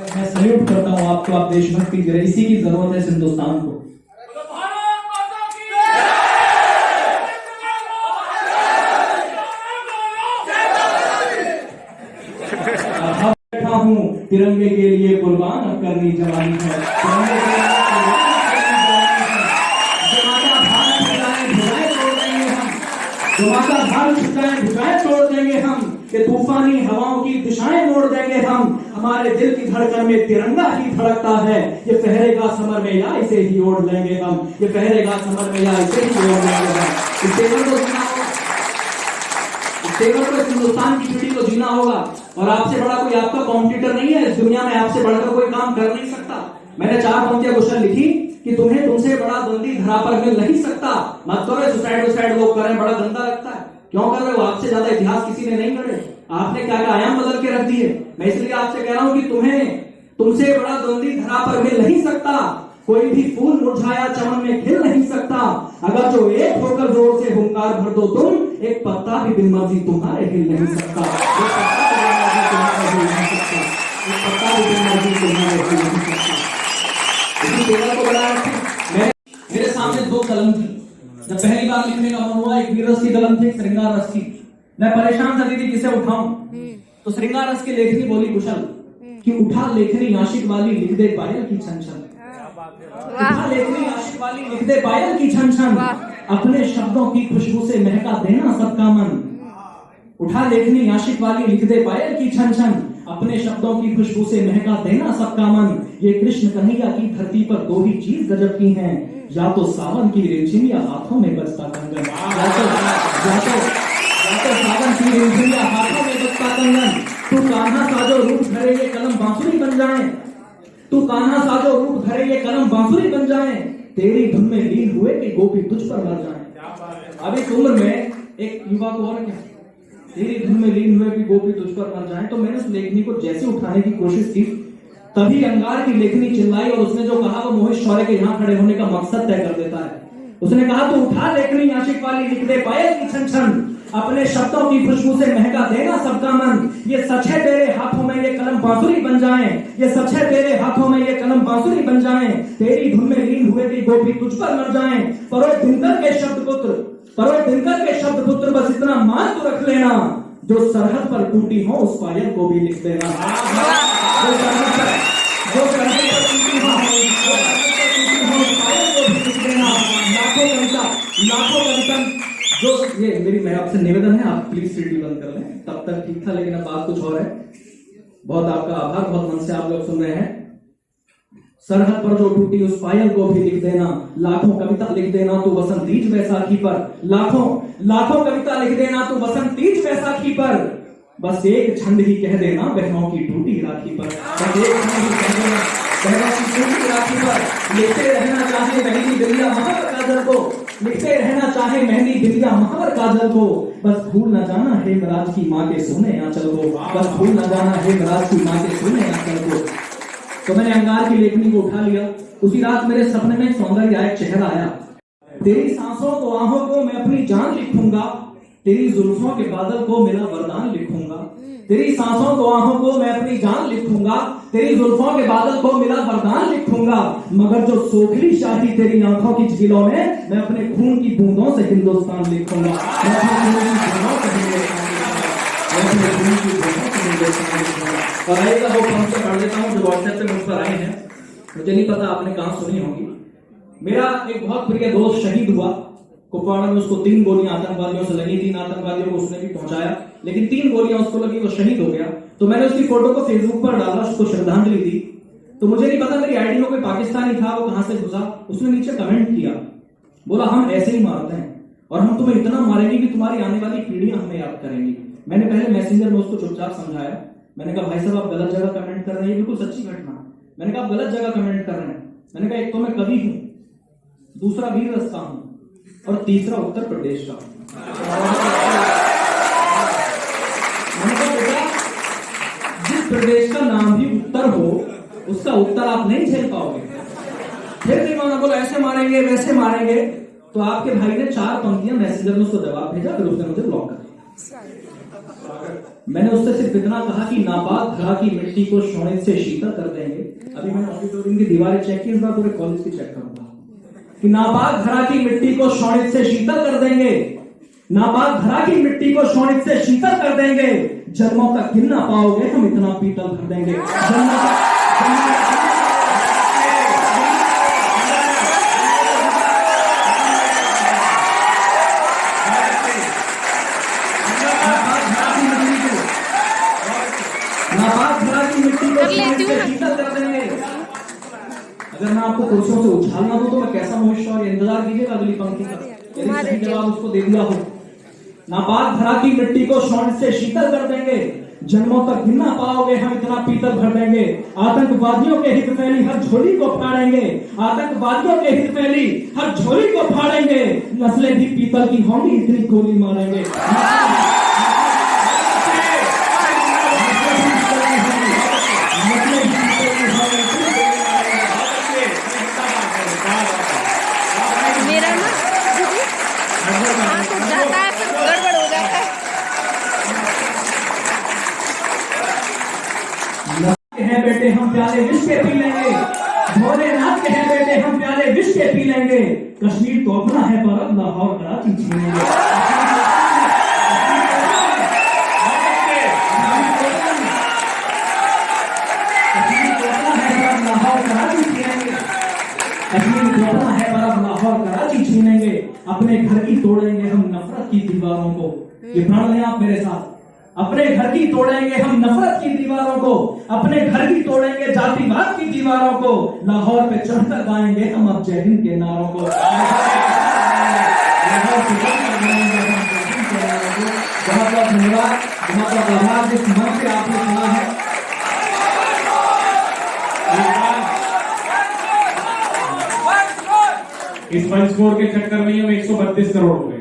मैं सल्यूट करता हूं आपको, आप देशभक्ति दे रहे, इसी की जरूरत है इस हिंदुस्तान को। बैठा हूं तिरंगे के लिए कुर्बान, अब करनी जवानी है, तिरंगे के लिए भारत छुटाए भुजाएं तोड़ देंगे हम, कि तूफानी हवाओं की दिशाएं मोड़ देंगे हम, हमारे दिल की धड़कन में तिरंगा ही धड़कता है, ये फहरेगा समर में या इसे ही ओढ़ लेंगे हम, ये फहरेगा समर में या इसे ही ओढ़ लेंगे हम। इस तेवर को जीना होगा, इस तेवर को हिंदुस्तान की पीढ़ी को जीना होगा, और आपसे बड़ा कोई आपका कॉम्पिटिटर नहीं है इस दुनिया में, आपसे बढ़कर कोई काम कर नहीं सकता। मैंने 4 पंक्तियां क्वेश्चन लिखी कि तुम्हें तुमसे बड़ा बंदी धरा पर मिल नहीं सकता। मत करो सुसाइड लोग करें, बड़ा गंदा लगता है, क्यों कर रहे हो? आपसे ज्यादा इतिहास किसी ने नहीं करे, आपने क्या क्या आयाम बदल के रख दिए। मैं इसलिए आपसे कह रहा हूं कि तुमसे बड़ा बंदी धरा पर मिल नहीं सकता, कोई भी फूल मुरझाया चमन में खिल नहीं सकता, अगर जो एक होकर जोर से हुंकार भर दो तुम, एक पत्ता भी बिन मर्जी तुम्हारे हिल नहीं सकता, एक पत्ता भी बिन मर्जी तुम्हारे हिल नहीं सकता। इसी तेवर को बनाए रखें। मेरे सामने 2 कलम थी, जब पहली बार लिखने का मन हुआ, एक वीर रस की कलम थी, एक श्रृंगार रस की। मैं परेशान था दीदी किसे उठाऊं, तो श्रृंगार रस की लेखनी बोली कुशल कि उठा लेखनी आशिक वाली लिख दे पायल की छन छन, उठा लेखनी आशिक वाली लिख दे पायल की छन छन, अपने शब्दों की खुशबू से महका देना सबका मन, उठा लेखनी आशिक वाली लिख दे पायल की छन छन, अपने शब्दों की खुशबू से महका देना सबका मन। ये कृष्ण कन्हैया की धरती पर 2 ही चीज गजब की हैं, या तो सावन की रिमझिम या हाथों में बजता कंगन, या तो सावन की रिमझिम या हाथों में बजता कंगन। तू कान्हा साजो रूप धरे ये कलम बांसुरी बन जाए, तू कान्हा साजो रूप धरे ये कलम बांसुरी बन जाए, तेरी धुन में लीन हुए कि गोपी तुझ पर मर जाए। अब इस उम्र में एक युवा को और क्या, तेरी धुन में लीन हुए कि गोपी तुझ पर मर जाए। तो मैंने उस लेखनी को जैसे उठाने की कोशिश की, तभी अंगार की लेखनी चिल्लाई, और उसने जो कहा वो मोहित शौर्य के यहाँ खड़े होने का मकसद तय कर देता है। उसने कहा तू उठा लेखनी आशिक वाली लिख दे पायल की छन छन, अपने शब्दों की खुशबू से महका देना सबका मन। ये सच है तेरे हाथों में ये कलम बांसुरी बन जाए, ये सच है तेरे हाथों में ये कलम बांसुरी बन जाए, तेरी धुन में लीन हुए कि गोपी तुझ पर मर जाए। परोए दिनकर के शब्द पुत्र बस इतना मान तो रख लेना, जो सरहद पर टूटी हो उस पायल को भी लिख देना। जो सरहद पर टूटी हो उस पायल को भी लिख देना। लाखों कविता जो ये मेरी मैं आपसे निवेदन है, आप प्लीज सीडी बंद कर लें। तब तक ठीक था, लेकिन अब बात कुछ और है। बहुत आपका आभार, बहुत मन से आप लोग सुन रहे हैं। सरहद पर जो टूटी उस पायल को भी लिख देना, लाखों कविता लिख देना तू बसंतीज बैसाखी पर, लाखों कविता लिख देना तू बसंतीज बैसाखी पर, बस एक छंद ही कह देना बहनों की टूटी राखी पर, बस एक छंद ही कह देना बहनों की टूटी राखी पर। लिखते रहना चाहे मेहंदी बिंदिया महावर काजल को, लिखते रहना चाहे मेहंदी बिंदिया महावर काजल को, बस भूल न जाना है मराज की माँ के सोने आंचल को, बस भूल न जाना है मराज की माँ के सोने आंचल को। तो मैंने अंगार की लेखनी को उठा लिया। उसी रात मेरे सपने में सौंदर्य एक चेहरा आया। तेरी सांसों को आहों को मैं अपनी जान लिखूंगा, तेरी जुल्फों के बादल को मेरा वरदान लिखूंगा। तेरी सांसों को आहों को मैं अपनी जान लिखूंगा, तेरी जुल्फों के बादल को मेरा वरदान लिखूंगा। मगर जो सोखली शाही तेरी आंखों की झीलों में, मैं अपने खून की बूंदों से हिंदुस्तान लिखूंगा, मैं अपने खून की बूंदों से हिंदुस्तान लिखूंगा, मैं अपने खून की बूंदों से हिंदुस्तान लिखूंगा। और आएगा वो कौन से पढ़ देता हूँ जो व्हाट्सएप पे मुझ पर आए हैं। मुझे नहीं पता आपने कहां सुनी होगी। मेरा एक बहुत प्रिय दोस्त शहीद हुआ कुपवाड़ा में। उसको 3 गोलियां आतंकवादियों से लगी, 3 आतंकवादियों को उसने भी पहुंचाया, लेकिन 3 गोलियां उसको लगी, वो शहीद हो गया। तो मैंने उसकी फोटो को फेसबुक पर डाला, उसको श्रद्धांजलि दी। तो मुझे नहीं पता मेरी आईडी में कोई पाकिस्तानी था, वो कहां से घुसा, उसने नीचे कमेंट किया, बोला हम ऐसे ही मारते हैं और हम तुम्हें इतना मारेंगे कि तुम्हारी आने वाली पीढ़ियां हमें याद करेंगी। मैंने पहले मैसेंजर में उसको चुपचाप समझाया। मैंने कहा भाई साहब आप गलत जगह कमेंट कर रहे हैं, बिल्कुल सच्ची घटना। मैंने कहा आप गलत जगह कमेंट कर रहे हैं। मैंने कहा एक तो मैं कवि हूं, दूसरा वीर रस्ता हूं, और तीसरा उत्तर प्रदेश का। मैंने कहा बेटा जिस प्रदेश का नाम भी उत्तर हो, उसका उत्तर आप नहीं झेल पाओगे। फिर भी उन्होंने बोला ऐसे मारेंगे वैसे मारेंगे। तो आपके भाई ने 4 पंक्तियां मैसेंजर में उसको जवाब भेजा, फिर उसने मुझे ब्लॉक कर दिया। मैंने उससे सिर्फ इतना कहा कि नापाक धरा की मिट्टी को शोणित से शीतल कर देंगे। अभी मैंने ऑडिटोरियम की दीवारें चेक की, इस बार पूरे कॉलेज की चेक करूंगा कि नापाक धरा की मिट्टी को शोणित से शीतल कर देंगे, नापाक धरा की मिट्टी को शोणित से शीतल कर देंगे। जन्मों तक गिन ना पाओगे हम इतना पीतल भर देंगे। अगर मैं आपको कुर्सियों से उछालना दूं तो मैं कैसा मनुष्य, और इंतजार कीजिएगा अगली पंक्ति का, यदि सही जवाब उसको दे दिया हो। नापाक धरा की मिट्टी को शोणित से शीतल कर देंगे, जन्मों तक गिन ना पाओगे हम इतना पीतल भर देंगे। आतंकवादियों के हित फैली हर झोली को फाड़ेंगे, आतंकवादियों के हित फैली हर झोली को फाड़ेंगे। नस्लें भी पीतल की होंगी इतनी गोली मारेंगे। मेरा ना तो जाता है फिर गड़बड़ हो जाता है। हैं बेटे हम प्याले विष के पी लेंगे, भोलेनाथ के हैं बेटे हम प्याले विष के पी लेंगे। कश्मीर तो अपना है पर अब लाहौर कराची छीनेंगे। छीनेंगे, अपने घर की तोड़ेंगे हम नफरत की दीवारों को। ये प्रण लें आप मेरे साथ। अपने घर की तोड़ेंगे हम नफरत की दीवारों को, अपने घर की तोड़ेंगे जातिवाद की दीवारों को। लाहौर पे चढ़कर गाएंगे हम अब जय हिंद के नारों को। बहुत बहुत धन्यवाद, बहुत बहुत आभार जिस मन से आपने सुना है। इस वंश स्कोर के चक्कर में हम 132 करोड़ हो गए।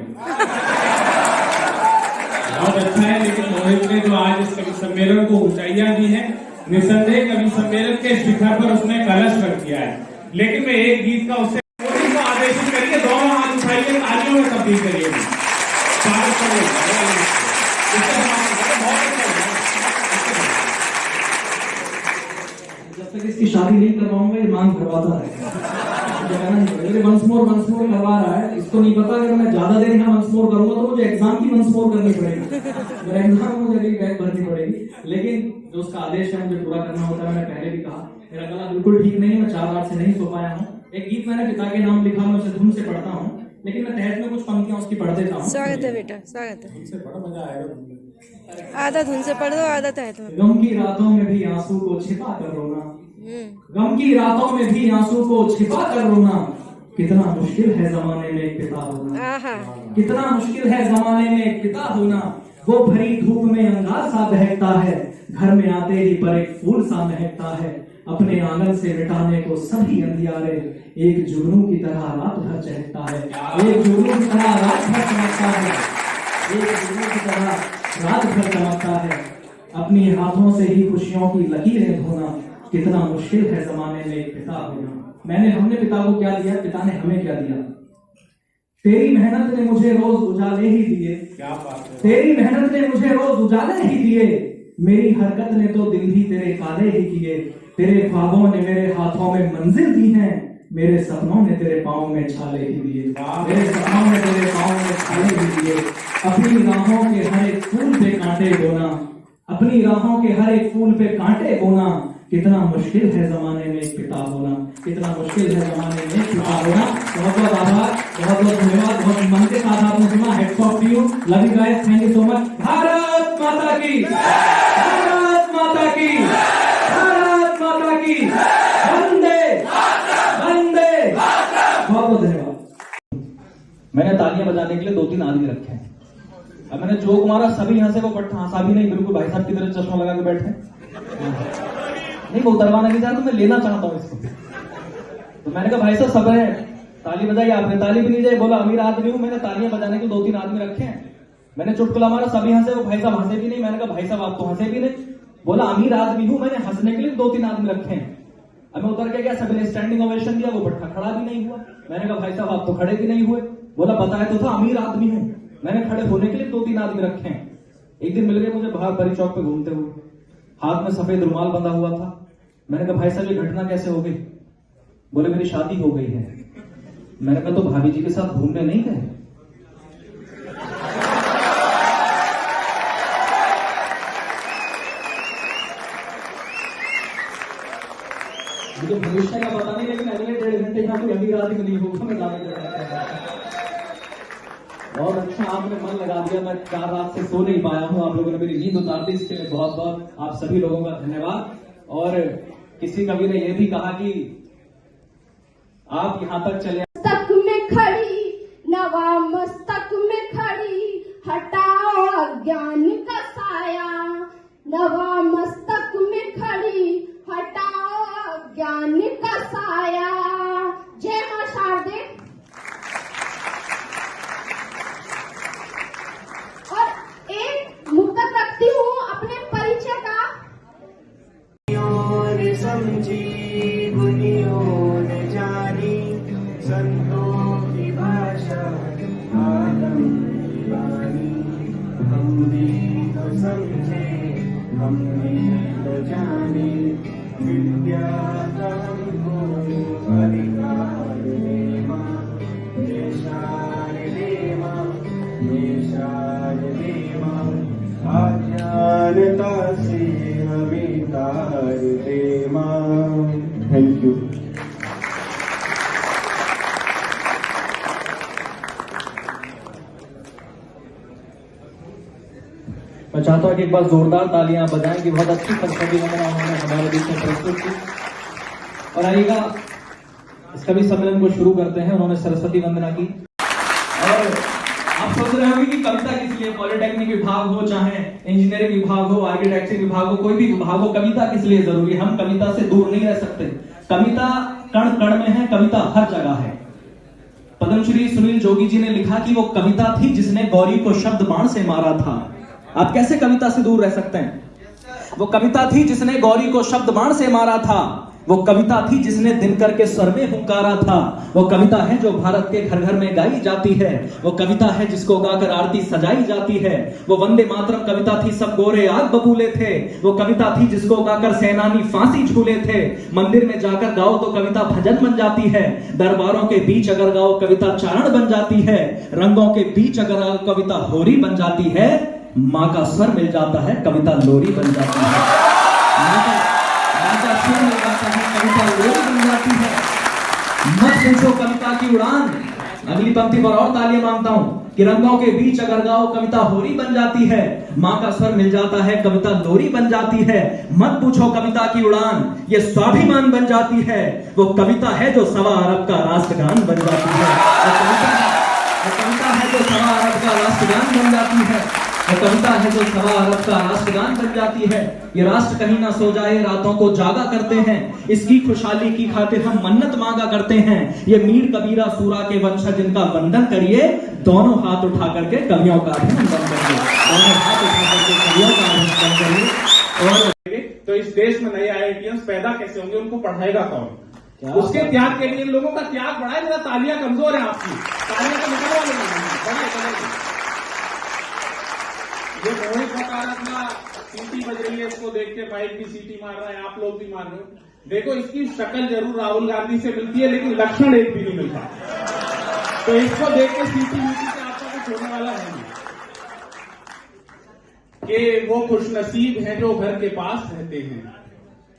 बहुत अच्छा है, लेकिन मोहित ने जो आज इस कवि सम्मेलन को ऊंचाइयां दी है, निसंदेह कवि सम्मेलन के शिखर पर उसने कलश रख दिया है। लेकिन मैं एक गीत का उससे को आदेशित करिए, दोनों हाथ उठाइए, तालियों में तब्दील करिए। जब तक इसकी शादी नहीं करवाऊंगा ये मांग करवाता है। वंस मोर करवा रहा है, इसको नहीं पता अगर मैं ज्यादा देर यहाँ वंस मोर करूंगा तो मुझे एग्जाम की वंस मोर करनी पड़ेगी, मेरा एग्जाम मुझे अगली बैग भरनी पड़ेगी। लेकिन जो उसका आदेश है मुझे पूरा करना होता है। मैंने पहले भी कहा मेरा गला बिल्कुल ठीक नहीं है, मैं 4 रात से नहीं सो पाया हूँ। एक गीत मैंने पिता के नाम लिखा, मैं उसे धुन से पढ़ता हूँ, लेकिन मैं तहत में कुछ पंक्तियां उसकी पढ़ देता हूँ। स्वागत है बेटा, स्वागत है। उनसे बड़ा मजा आएगा। आधा धुन से पढ़ दो, आधा तहत में। गम की रातों में भी आंसू को छिपा कर रोना, गम की रातों में भी आंसू को छिपा कर रोना। कितना मुश्किल है जमाने में एक पिता होना, कितना मुश्किल है जमाने में एक पिता होना। वो भरी धूप में अंगार सा बहकता है, घर में आते ही पर एक फूल सा महकता है। अपने आंगन से मिटाने को सभी अंधियारे, एक जुगनू की तरह रात भर चहकता है। एक जुगनू की तरह रात भर चमकता है, एक जुगनू की तरह रात भर चमकता है। अपनी हाथों से ही खुशियों की लकीरें धोना, कितना मुश्किल है जमाने में एक पिता होना। हमने पिता को क्या दिया, पिता ने हमें क्या दिया। तेरी मेहनत ने मुझे रोज उजाले ही दिए, क्या बात है। तेरी मेहनत ने मुझे रोज उजाले ही दिए, मेरी हरकत ने तो दिन भी तेरे काले ही किए। तेरे ख्वाबों ने मेरे हाथों में मंजिल दी है, मेरे सपनों ने तेरे पाँव में छाले ही दिए, मेरे सपनों ने तेरे पाँव में छाले ही दिए। अपनी राहों के हर एक फूल पे कांटे बोना, अपनी राहों के हर एक फूल पे कांटे बोना, कितना मुश्किल है जमाने में एक पिता होना, कितना मुश्किल है जमाने में एक पिता होना। बहुत बहुत आभार, बहुत बहुत धन्यवाद, बहुत मन के साथ आपने सुना। Heads off to you, love you guys, thank you so much. Bharat Mata की, भारत माता की, भारत माता की, वंदे वंदे। बहुत बहुत धन्यवाद। मैंने तालियां बजाने के लिए 2-3 आदमी रखे हैं। अब मैंने जोक मारा, सभी हंसे, वो बट हंसा भी नहीं, बिल्कुल भाई साहब की तरह चश्मा लगा के बैठे। नहीं, वो उतरवाना नहीं चाहता, मैं लेना चाहता हूँ इसको। तो मैंने कहा भाई साहब सब है, ताली बजाई। आपने ताली भी नहीं जाए, बोला अमीर आदमी हूं, मैंने तालियां बजाने के 2-3 आदमी रखे हैं। मैंने चुटकुला मारा, सभी हंसे, वो भाई साहब हंसे भी नहीं। मैंने कहा भाई साहब आप तो हंसे भी नहीं, बोला अमीर आदमी हूं, मैंने हंसने के लिए 2-3 आदमी रखे हैं। अब मैं उतर के गया, सभी ने स्टैंडिंग ओवेशन दिया, वो बट्टा खड़ा भी नहीं हुआ। मैंने कहा भाई साहब आप तो खड़े भी नहीं हुए, बोला बताया तो था अमीर आदमी हूं, मैंने खड़े होने के लिए 2-3 आदमी रखे हैं। एक दिन मिल गए मुझे बाहर बड़ी चौक पे घूमते हुए, हाथ में सफेद रुमाल बंधा हुआ था। मैंने कहा भाई साहब ये घटना कैसे हो गई, बोले मेरी शादी हो गई है। मैंने कहा तो भाभी जी के साथ घूमने नहीं गए। मुझे भविष्य का पता नहीं, लेकिन अगले 1.5 घंटे यहाँ कोई अमीर आदमी नहीं होगा, मैं दावे बहुत अच्छा आपने मन लगा दिया। मैं 4 रात से सो नहीं पाया हूँ, आप लोगों ने मेरी नींद उतार दी, इसके लिए बहुत बहुत आप सभी लोगों का धन्यवाद। और किसी कवि ने यह भी कहा कि आप यहां तक चले। मस्तक में खड़ी, नवा मस्तक में खड़ी, हटाओ अज्ञान का साया। नवा मस्तक में खड़ी, हटाओ अज्ञान का साया। जय मां शारदे। और एक मुद्दत रखती हूँ अपने परिचय का। समझी गुनियों ने जानी, संतों की भाषा आदम की वाणी। हम भी तो समझे, हम भी तो जाने, विद्या का हमको अधिकार दे मां। देशार दे मां, देशार दे मां, अज्ञानता से हमें तार दे मां। Thank you. मैं चाहता हूं कि एक बार जोरदार तालियां बजाएं कि बहुत अच्छी सरस्वती वंदना उन्होंने हमारे बीच में प्रस्तुत की। और आइएगा इस कवि सम्मेलन को शुरू करते हैं। उन्होंने सरस्वती वंदना की। और आप सोच रहे होंगे कि कविता किस लिए, पॉलिटेक्निक विभाग हो, चाहे इंजीनियरिंग विभाग हो, आर्किटेक्चर विभाग हो, कोई भी विभाग हो, कविता किस लिए जरूरी है। हम कविता से दूर नहीं रह सकते। कविता कण कण में है, कविता हर जगह है। पद्मश्री सुनील जोगी जी ने लिखा कि वो कविता थी जिसने गौरी को शब्द बाण से मारा था। आप कैसे कविता से दूर रह सकते हैं। वो कविता थी जिसने गौरी को शब्द बाण से मारा था। वो कविता थी जिसने दिनकर के स्वर में हुंकारा था। वो कविता है जो भारत के घर घर में गाई जाती है। वो कविता है जिसको गाकर आरती सजाई जाती है। वो वंदे मातरम कविता थी, सब गोरे आग बबूले थे। वो कविता थी जिसको गाकर सेनानी फांसी झूले थे। मंदिर में जाकर गाओ तो कविता भजन बन जाती है। दरबारों के बीच अगर गाओ कविता चारण बन जाती है। रंगों के बीच अगर गाओ कविता होरी बन जाती है। माँ का स्वर मिल जाता है, कविता लोरी बन जाती है। माँ का स्वर मिल जाता है, कविता लोरी बन जाती है। मत पूछो कविता की उड़ान। अगली पंक्ति पर और तालियां मांगता हूं कि रंगों के बीच अगर गाओ कविता होरी बन जाती है। माँ का स्वर मिल जाता है, कविता लोरी बन जाती है। मत पूछो कविता की उड़ान, ये स्वाभिमान बन जाती है। वो कविता है जो 1.25 अरब का राष्ट्रगान बन जाती है। वो कविता है जो 1.25 अरब का राष्ट्रगान बन जाती है। वो कविता है जो 1.25 अरब का राष्ट्रगान बन जाती है। ये राष्ट्र कहीं ना सो जाए, रातों को जागा करते हैं, इसकी खुशहाली की खातिर हम मन्नत मांगा करते हैं। ये मीर कबीरा सूरा के वंशज, जिनका वंदन करिए, दोनों हाथ उठा करके कवियों का अभिनंदन करिए, दोनों हाथ उठा करके कवियों का अभिनंदन करिए। और तो इस देश में नए IITians पैदा कैसे होंगे, उनको पढ़ाएगा कौन? उसके त्याग के लिए इन लोगों का त्याग बढ़ा है। जरा तालियां कमजोर है आपकी, तालियां तो निकलवा लेंगे। ये मोहित सकारात्मा सीटी बज रही है, इसको देख के माइक भी सीटी मार रहा है, आप लोग भी मार रहे हो। देखो इसकी शक्ल जरूर राहुल गांधी से मिलती है, लेकिन लक्षण एक भी नहीं मिलता। तो इसको देख के सीटी से आपका कुछ होने वाला है नहीं। कि वो खुशनसीब हैं जो घर के पास रहते हैं।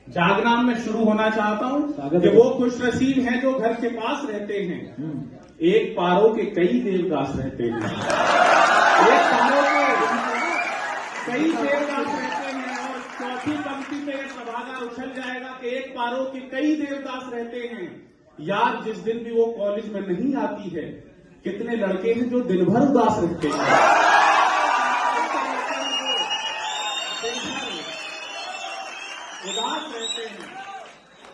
जागराम में शुरू होना चाहता हूं कि वो खुशनसीब हैं जो घर के पास रहते हैं। एक पारों के कई देवदास रहते हैं, एक पारों के कई देवदास रहते हैं। और चौथी पंक्ति में यह सभागार उछल जाएगा कि एक पारों के कई देवदास रहते हैं। यार जिस दिन भी वो कॉलेज में नहीं आती है, कितने लड़के हैं जो दिन भर उदास रहते हैं। उदास रहते हैं।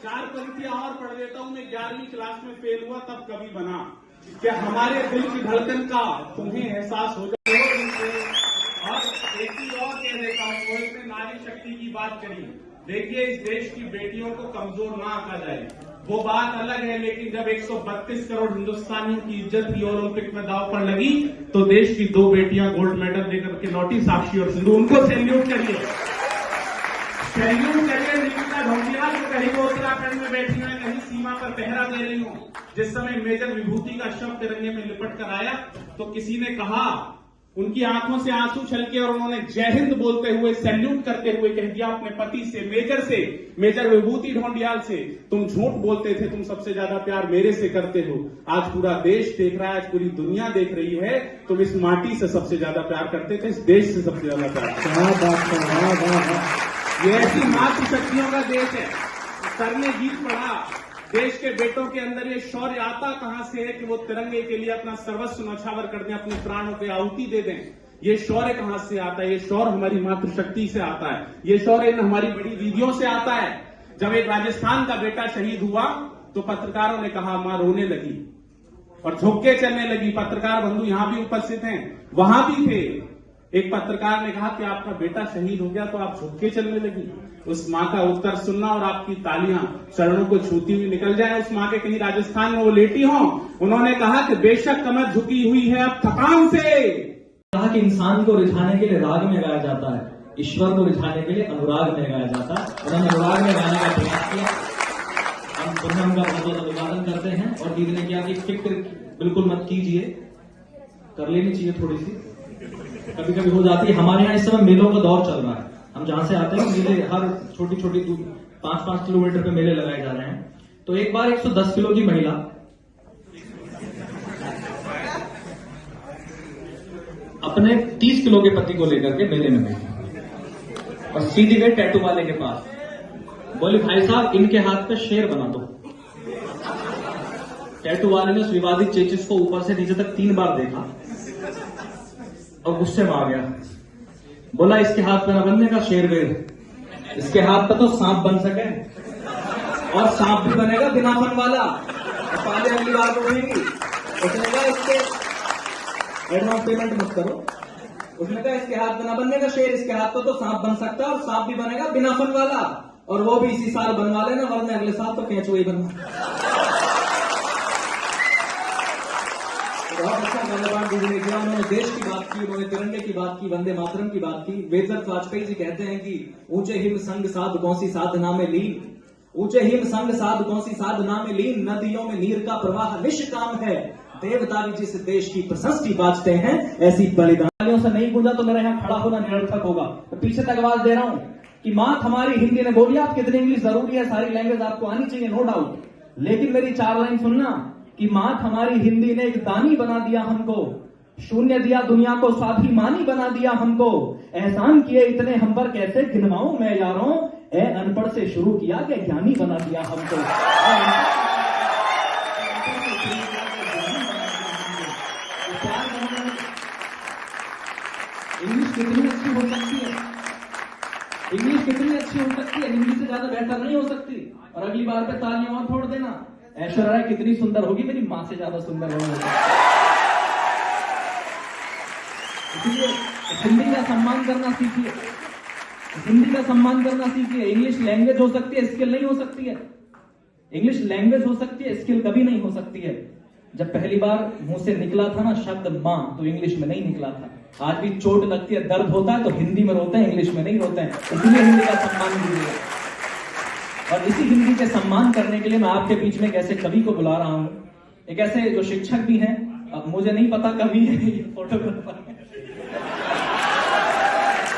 4 पंक्तियां और पढ़ देता हूं। मैं 11वीं क्लास में फेल हुआ तब कवि बना, क्या हमारे दिल की धड़कन का तुम्हें एहसास हो जाए। और एक चीज और कह देता हूं, वो इसने नारी शक्ति की बात करी। देखिए इस देश की बेटियों को कमजोर ना आंका जाए, वो बात अलग है। लेकिन जब 132 करोड़ हिंदुस्तानियों की इज्जत भी ओलंपिक में दांव पर लगी, तो देश की 2 बेटियां गोल्ड मेडल लेकर के लौटी, साक्षी और सिंधु। उनको सैल्यूट करिए, सैल्यूट करिए। निकिता ढोंगिया जो कहीं वो उत्तराखंड में बैठी हुई, कहीं सीमा पर पहरा दे रही हूं। जिस समय मेजर विभूति का शव तिरंगे में लिपट कर आया, तो किसी ने कहा, उनकी आंखों से आंसू छलके और उन्होंने जय हिंद बोलते हुए, सैल्यूट करते हुए कह दिया अपने पति से, मेजर विभूति ढोंडियाल से, तुम झूठ बोलते थे, तुम सबसे ज्यादा प्यार मेरे से करते हो। आज पूरा देश देख रहा है, आज पूरी दुनिया देख रही है, तुम इस माटी से सबसे ज्यादा प्यार करते थे, इस देश से सबसे ज्यादा प्यार। ये ऐसी मातृ शक्तियों का देश है। सर ने गीत पढ़ा, देश के बेटों के अंदर ये शौर्य आता कहां से है कि वो तिरंगे के लिए अपना सर्वस्व न्यौछावर कर दें, अपने प्राणों की आहुति दे दें। ये शौर्य कहां से आता है? ये शौर्य हमारी मातृशक्ति से आता है, ये शौर्य इन हमारी बड़ी दीदियों से आता है। जब एक राजस्थान का बेटा शहीद हुआ, तो पत्रकारों ने कहा, मां रोने लगी और झुक्के चलने लगी। पत्रकार बंधु यहां भी उपस्थित हैं, वहां भी थे। एक पत्रकार ने कहा कि आपका बेटा शहीद हो गया तो आप झुक के चलने लगी। उस मां का उत्तर सुनना और आपकी तालियां चरणों को छूती हुई निकल जाए। उस मां के कहीं राजस्थान में वो लेटी हों। उन्होंने कहा कि बेशक कमर झुकी हुई है अब थकान से। कहा कि इंसान को रिझाने के लिए राग में गाया जाता है, ईश्वर को रिझाने के लिए अनुराग में गाया जाता है। उन्होंने अनुराग में गाने का प्रयास किया। हम प्रोग्राम का बहुत अभिवादन करते हैं। और दीदी ने किया कि फिक्र बिल्कुल मत कीजिए, कर लेनी चाहिए थोड़ी सी, कभी कभी हो जाती है। हमारे यहाँ इस समय मेलों का दौर चल रहा है। हम जहां से आते हैं मेले, हर छोटी छोटी 5-5 किलोमीटर पे मेले लगाए जा रहे हैं। तो एक बार 110 किलो की महिला अपने 30 किलो के पति को लेकर के मेले में गई और सीधी गई टैटू वाले के पास। बोली, भाई साहब इनके हाथ पे शेर बना दो। टैटू वाले ने उस विवादित चेचिस को ऊपर से नीचे तक 3 बार देखा और गुस्से में आ गया। बोला, इसके हाथ पे न बनने का शेरवेर, इसके हाथ पे तो सांप बन सके, और सांप भी बनेगा बिना फन वाला। पहले अगली बार बोलेंगी, उसने कहा इसके एडवांस पेमेंट मत करो। उसने कहा इसके हाथ पे न बनने का शेर, इसके हाथ पे तो सांप बन सकता है और सांप भी बनेगा बिना फन वाला, और वो भी इसी साल बनवा लेना, वरना अगले साल तो कैचो ही बनवा। बहुत अच्छा धन्यवाद दीदी ने किया। उन्होंने देश की बात की, उन्होंने तिरंगे की बात की, वंदे मातरम की बात की। वेदव्रत वाजपेयी जी कहते हैं कि ऊंचे हिम संग साध कौन सी साधना में लीन, ऊंचे हिम संग साध कौन सी साधना में लीन, नदियों में नीर का प्रवाह निष्काम है, देवता भी जिस देश की प्रशस्ति बाजते हैं, ऐसी बलिदानियों से नहीं गूंजा तो मेरे यहाँ खड़ा होना निरर्थक होगा। तो पीछे तक आवाज दे रहा हूं कि मात हमारी हिंदी ने बोली, आप कितनी इंग्लिश जरूरी है, सारी लैंग्वेज आपको आनी चाहिए, नो डाउट, लेकिन मेरी 4 लाइन सुनना कि मात हमारी हिंदी ने एक दानी बना दिया हमको, शून्य दिया दुनिया को, स्वाभिमानी बना दिया हमको, एहसान किए इतने हम पर कैसे गिनवाऊं मैं यारों, ए अनपढ़ से शुरू किया कि ज्ञानी बना दिया हमको। इंग्लिश कितनी अच्छी हो सकती है, इंग्लिश कितनी अच्छी हो सकती है, हिंदी से ज्यादा बेहतर नहीं हो सकती। और अगली बार पे तालियां और फोड़ देना। ऐश्वर्या राय कितनी सुंदर होगी, मेरी माँ से ज्यादा सुंदर होगी। इसलिए हिंदी का सम्मान करना सीखिए, हिंदी का सम्मान करना सीखिए। इंग्लिश लैंग्वेज हो सकती है, स्किल नहीं हो सकती है। इंग्लिश लैंग्वेज हो सकती है, स्किल कभी नहीं हो सकती है। जब पहली बार मुंह से निकला था ना शब्द मां, तो इंग्लिश में नहीं निकला था। आज भी चोट लगती है, दर्द होता है तो हिंदी में रोते हैं, इंग्लिश में नहीं रोते हैं। इसलिए हिंदी का सम्मान कीजिए। और इसी हिंदी के सम्मान करने के लिए मैं आपके बीच में एक ऐसे कवि को बुला रहा हूं, एक ऐसे जो शिक्षक भी हैं। अब मुझे नहीं पता कवि है ये फोटोग्राफर।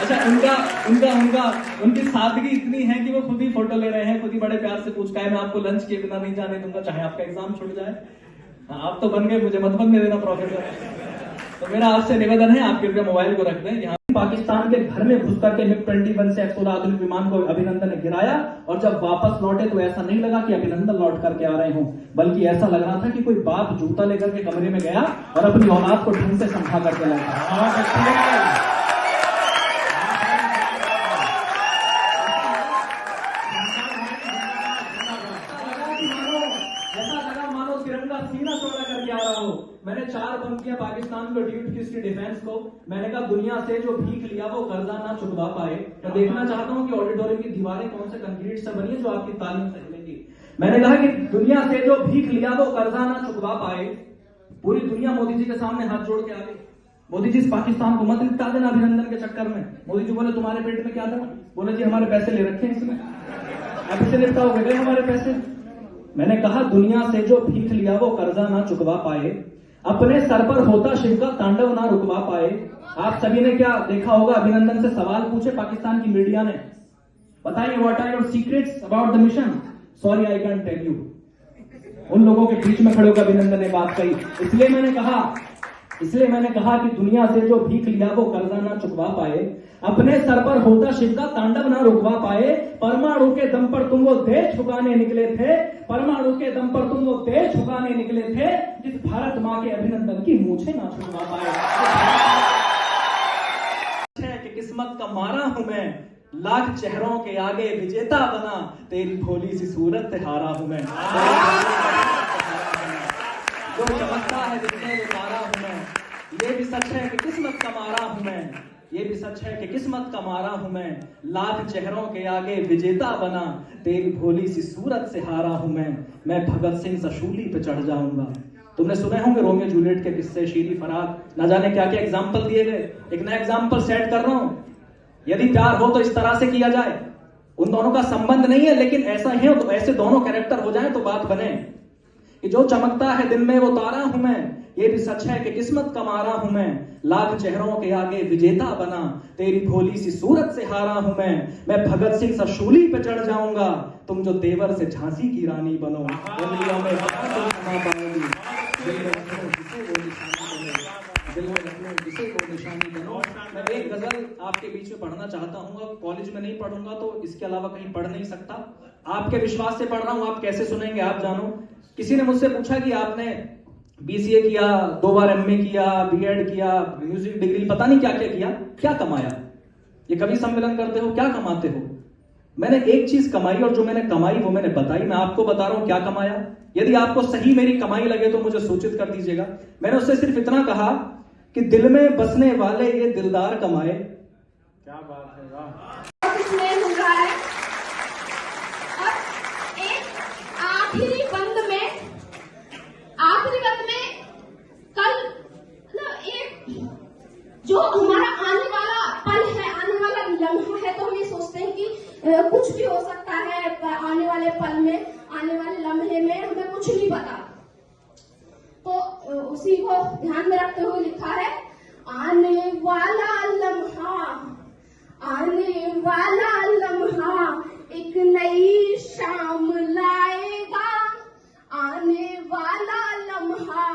अच्छा, उनकी सादगी इतनी है कि वो खुद ही फोटो ले रहे हैं, खुद ही बड़े प्यार से पूछता है मैं आपको लंच के बिना नहीं जाने दूंगा, चाहे आपका एग्जाम छूट जाए। आप तो बन गए, मुझे मत बनने देना प्रोफेसर। तो मेरा आपसे निवेदन है, आप कृपया मोबाइल को रख दें। यहाँ पाकिस्तान के घर में घुस करके MiG-21 से F-16 आधुनिक विमान को अभिनंदन ने गिराया, और जब वापस लौटे तो ऐसा नहीं लगा कि अभिनंदन लौट करके आ रहे हों, बल्कि ऐसा लग रहा था कि कोई बाप जूता लेकर के कमरे में गया और अपनी औलाद को ढंग से समझा करके लाया। मैंने 4 पंक्तियां पाकिस्तान को ड्यूट की उसकी डिफेंस को। मैंने कहा दुनिया से जो भीख लिया वो कर्जा ना चुकवा पाए। मैं देखना चाहता हूं कि ऑडिटोरियम की दीवारें कौन से कंक्रीट से बनी है जो आपकी तालीम से हिलेंगी। मैंने कहा कि दुनिया से जो भीख लिया वो कर्जा ना चुकवा पाए। पूरी दुनिया मोदी जी के सामने हाथ जोड़ के आ गई। मोदी जी इस पाकिस्तान को मत निपटा देना अभिनंदन के चक्कर में। मोदी जी बोले तुम्हारे पेट में क्या था? बोले जी हमारे पैसे ले रखे हैं इसमें, अब इसे निपटाओगे गए हमारे पैसे। मैंने कहा दुनिया से जो भीख लिया वो कर्जा ना चुकवा पाए, अपने सर पर होता शिव का तांडव ना रुकवा पाए। आप सभी ने क्या देखा होगा, अभिनंदन से सवाल पूछे पाकिस्तान की मीडिया ने, बताइए what are your secrets about the mission? Sorry I can tell you. उन लोगों के बीच में खड़े होकर अभिनंदन ने बात कही। इसलिए मैंने कहा कि दुनिया से जो भीख लिया वो कर्जा ना चुकवा पाए, अपने सर पर होता शिव का तांडव ना रुकवा पाए। परमाणु के दम पर तुम वो देश ठुकाने निकले थे, परमाणु के दम पर तुम वो देश ठुकाने निकले थे, जिस भारत मां के अभिनंदन की मूछें ना छुपा पाए। कि किस्मत का मारा हूं मैं, लाख चेहरों के आगे विजेता बना, तेरी भोली सी सूरत से हारा हूं मैं। जो चमकता है जिसने वो तारा हूं मैं, ये भी सच है कि किस्मत का मारा हूं मैं, ये भी सच है कि किस्मत का मारा हूं मैं, लाख चेहरों के आगे विजेता बना, तेरी भोली सी सूरत से हारा हूं मैं भगत सिंह सा शूली पे चढ़ जाऊंगा। तुमने सुने होंगे रोमियो जूलियट के किस्से, शीरी फराग, ना जाने क्या क्या एग्जाम्पल दिए गए। एक नया एग्जाम्पल सेट कर रहा हूं, यदि प्यार हो तो इस तरह से किया जाए। उन दोनों का संबंध नहीं है, लेकिन ऐसा है तो ऐसे दोनों कैरेक्टर हो जाए तो बात बने कि जो चमकता है दिन में वो तारा हूं मैं, ये भी सच है कि किस्मत का मारा हूं मैं, लाख चेहरों के आगे विजेता बना, तेरी भोली सी सूरत से हारा हूं मैं भगत सिंह सा शूली पे चढ़ जाऊंगा, तुम जो तेवर से झांसी की रानी बनो, उंगलियों में पाऊंगी, दिल में रखो जिसे वो निशानी बनो। मैं एक गजल आपके बीच में पढ़ना चाहता हूँ। कॉलेज में नहीं पढ़ूंगा तो इसके अलावा कहीं पढ़ नहीं सकता, आपके विश्वास से पढ़ रहा हूँ, आप कैसे सुनेंगे आप जानो। किसी ने मुझसे पूछा कि आपने BCA किया, 2 बार MA किया, B.Ed किया, म्यूजिक डिग्री, पता नहीं क्या क्या किया, क्या कमाया? ये कवि सम्मेलन करते हो, क्या कमाते हो? मैंने एक चीज कमाई, और जो मैंने कमाई वो मैंने बताई। मैं आपको बता रहा हूं क्या कमाया। यदि आपको सही मेरी कमाई लगे तो मुझे सूचित कर दीजिएगा। मैंने उससे सिर्फ इतना कहा कि दिल में बसने वाले ये दिलदार कमाए। क्या बात है, वाह। कल एक जो हमारा आने वाला पल है, आने वाला लम्हा है, तो हम ये सोचते हैं कि कुछ भी हो सकता है आने वाले पल में, आने वाले लम्हे में, हमें कुछ नहीं पता। तो उसी को ध्यान में रखते हुए लिखा है, आने वाला लम्हा एक नई शाम लाएगा, आने वाला लम्हा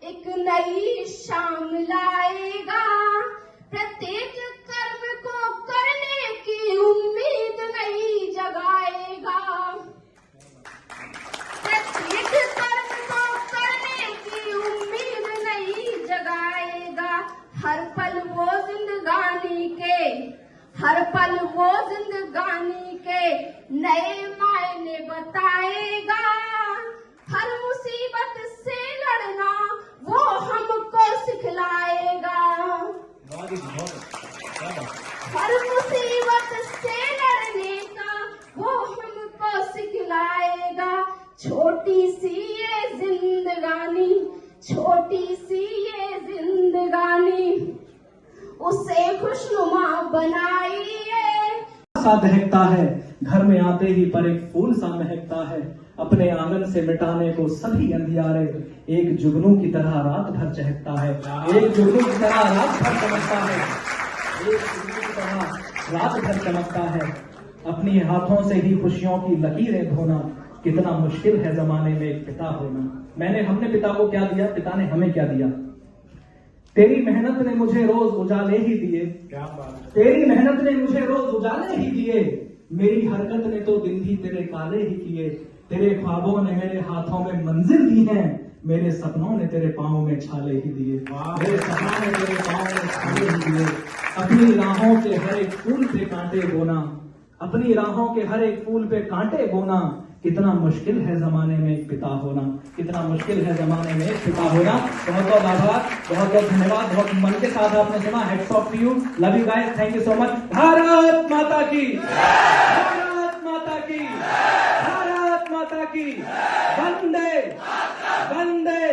एक नई शाम लाएगा, प्रत्येक कर्म को करने की उम्मीद नहीं जगाएगा, प्रत्येक कर्म को करने की उम्मीद नहीं जगाएगा, हर पल वो जिंदगानी नए मायने बताएगा। हर मुसीबत से लड़ना वो हमको सिखलाएगा। हर मुसीबत से लड़ने का वो हमको सिखलाएगा। छोटी सी ये जिंदगानी, छोटी सी ये जिंदगानी, उसे खुशनुमा बनाइए। सा दहकता है, घर में आते ही पर एक फूल सा महकता है। अपने आंगन से मिटाने को सभी अंधियारे, एक जुगनू की तरह रात भर चहकता है। एक जुगनू की तरह रात भर चमकता है। एक जुगनू की तरह रात भर चमकता है। अपनी हाथों से ही खुशियों की लकीरें धोना, कितना मुश्किल है जमाने में एक पिता होना। हमने पिता को क्या दिया, पिता ने हमें क्या दिया? तेरी मेहनत ने मुझे रोज उजाले ही दिए। क्या बात है। तेरी मेहनत ने मुझे रोज उजाले ही दिए। मेरी हरकत ने तो दिन भी तेरे काले ही किए। तेरे ख्वाबों ने मेरे हाथों में मंजिल दी है। मेरे सपनों ने तेरे पाँव में छाले ही दिए। मेरे सपनों ने तेरे पाँव में छाले ही दिए। अपनी राहों के हर एक फूल पे कांटे बोना, अपनी राहों के हर एक फूल पे कांटे बोना, कितना मुश्किल है जमाने में एक पिता होना। कितना मुश्किल है जमाने में एक पिता होना। बहुत बहुत आभार, बहुत बहुत धन्यवाद। बहुत मन के साथ आपने सुना। Heads off to you, love you guys, thank you so much. Bharat Mata की, भारत माता की, भारत माता की, वंदे वंदे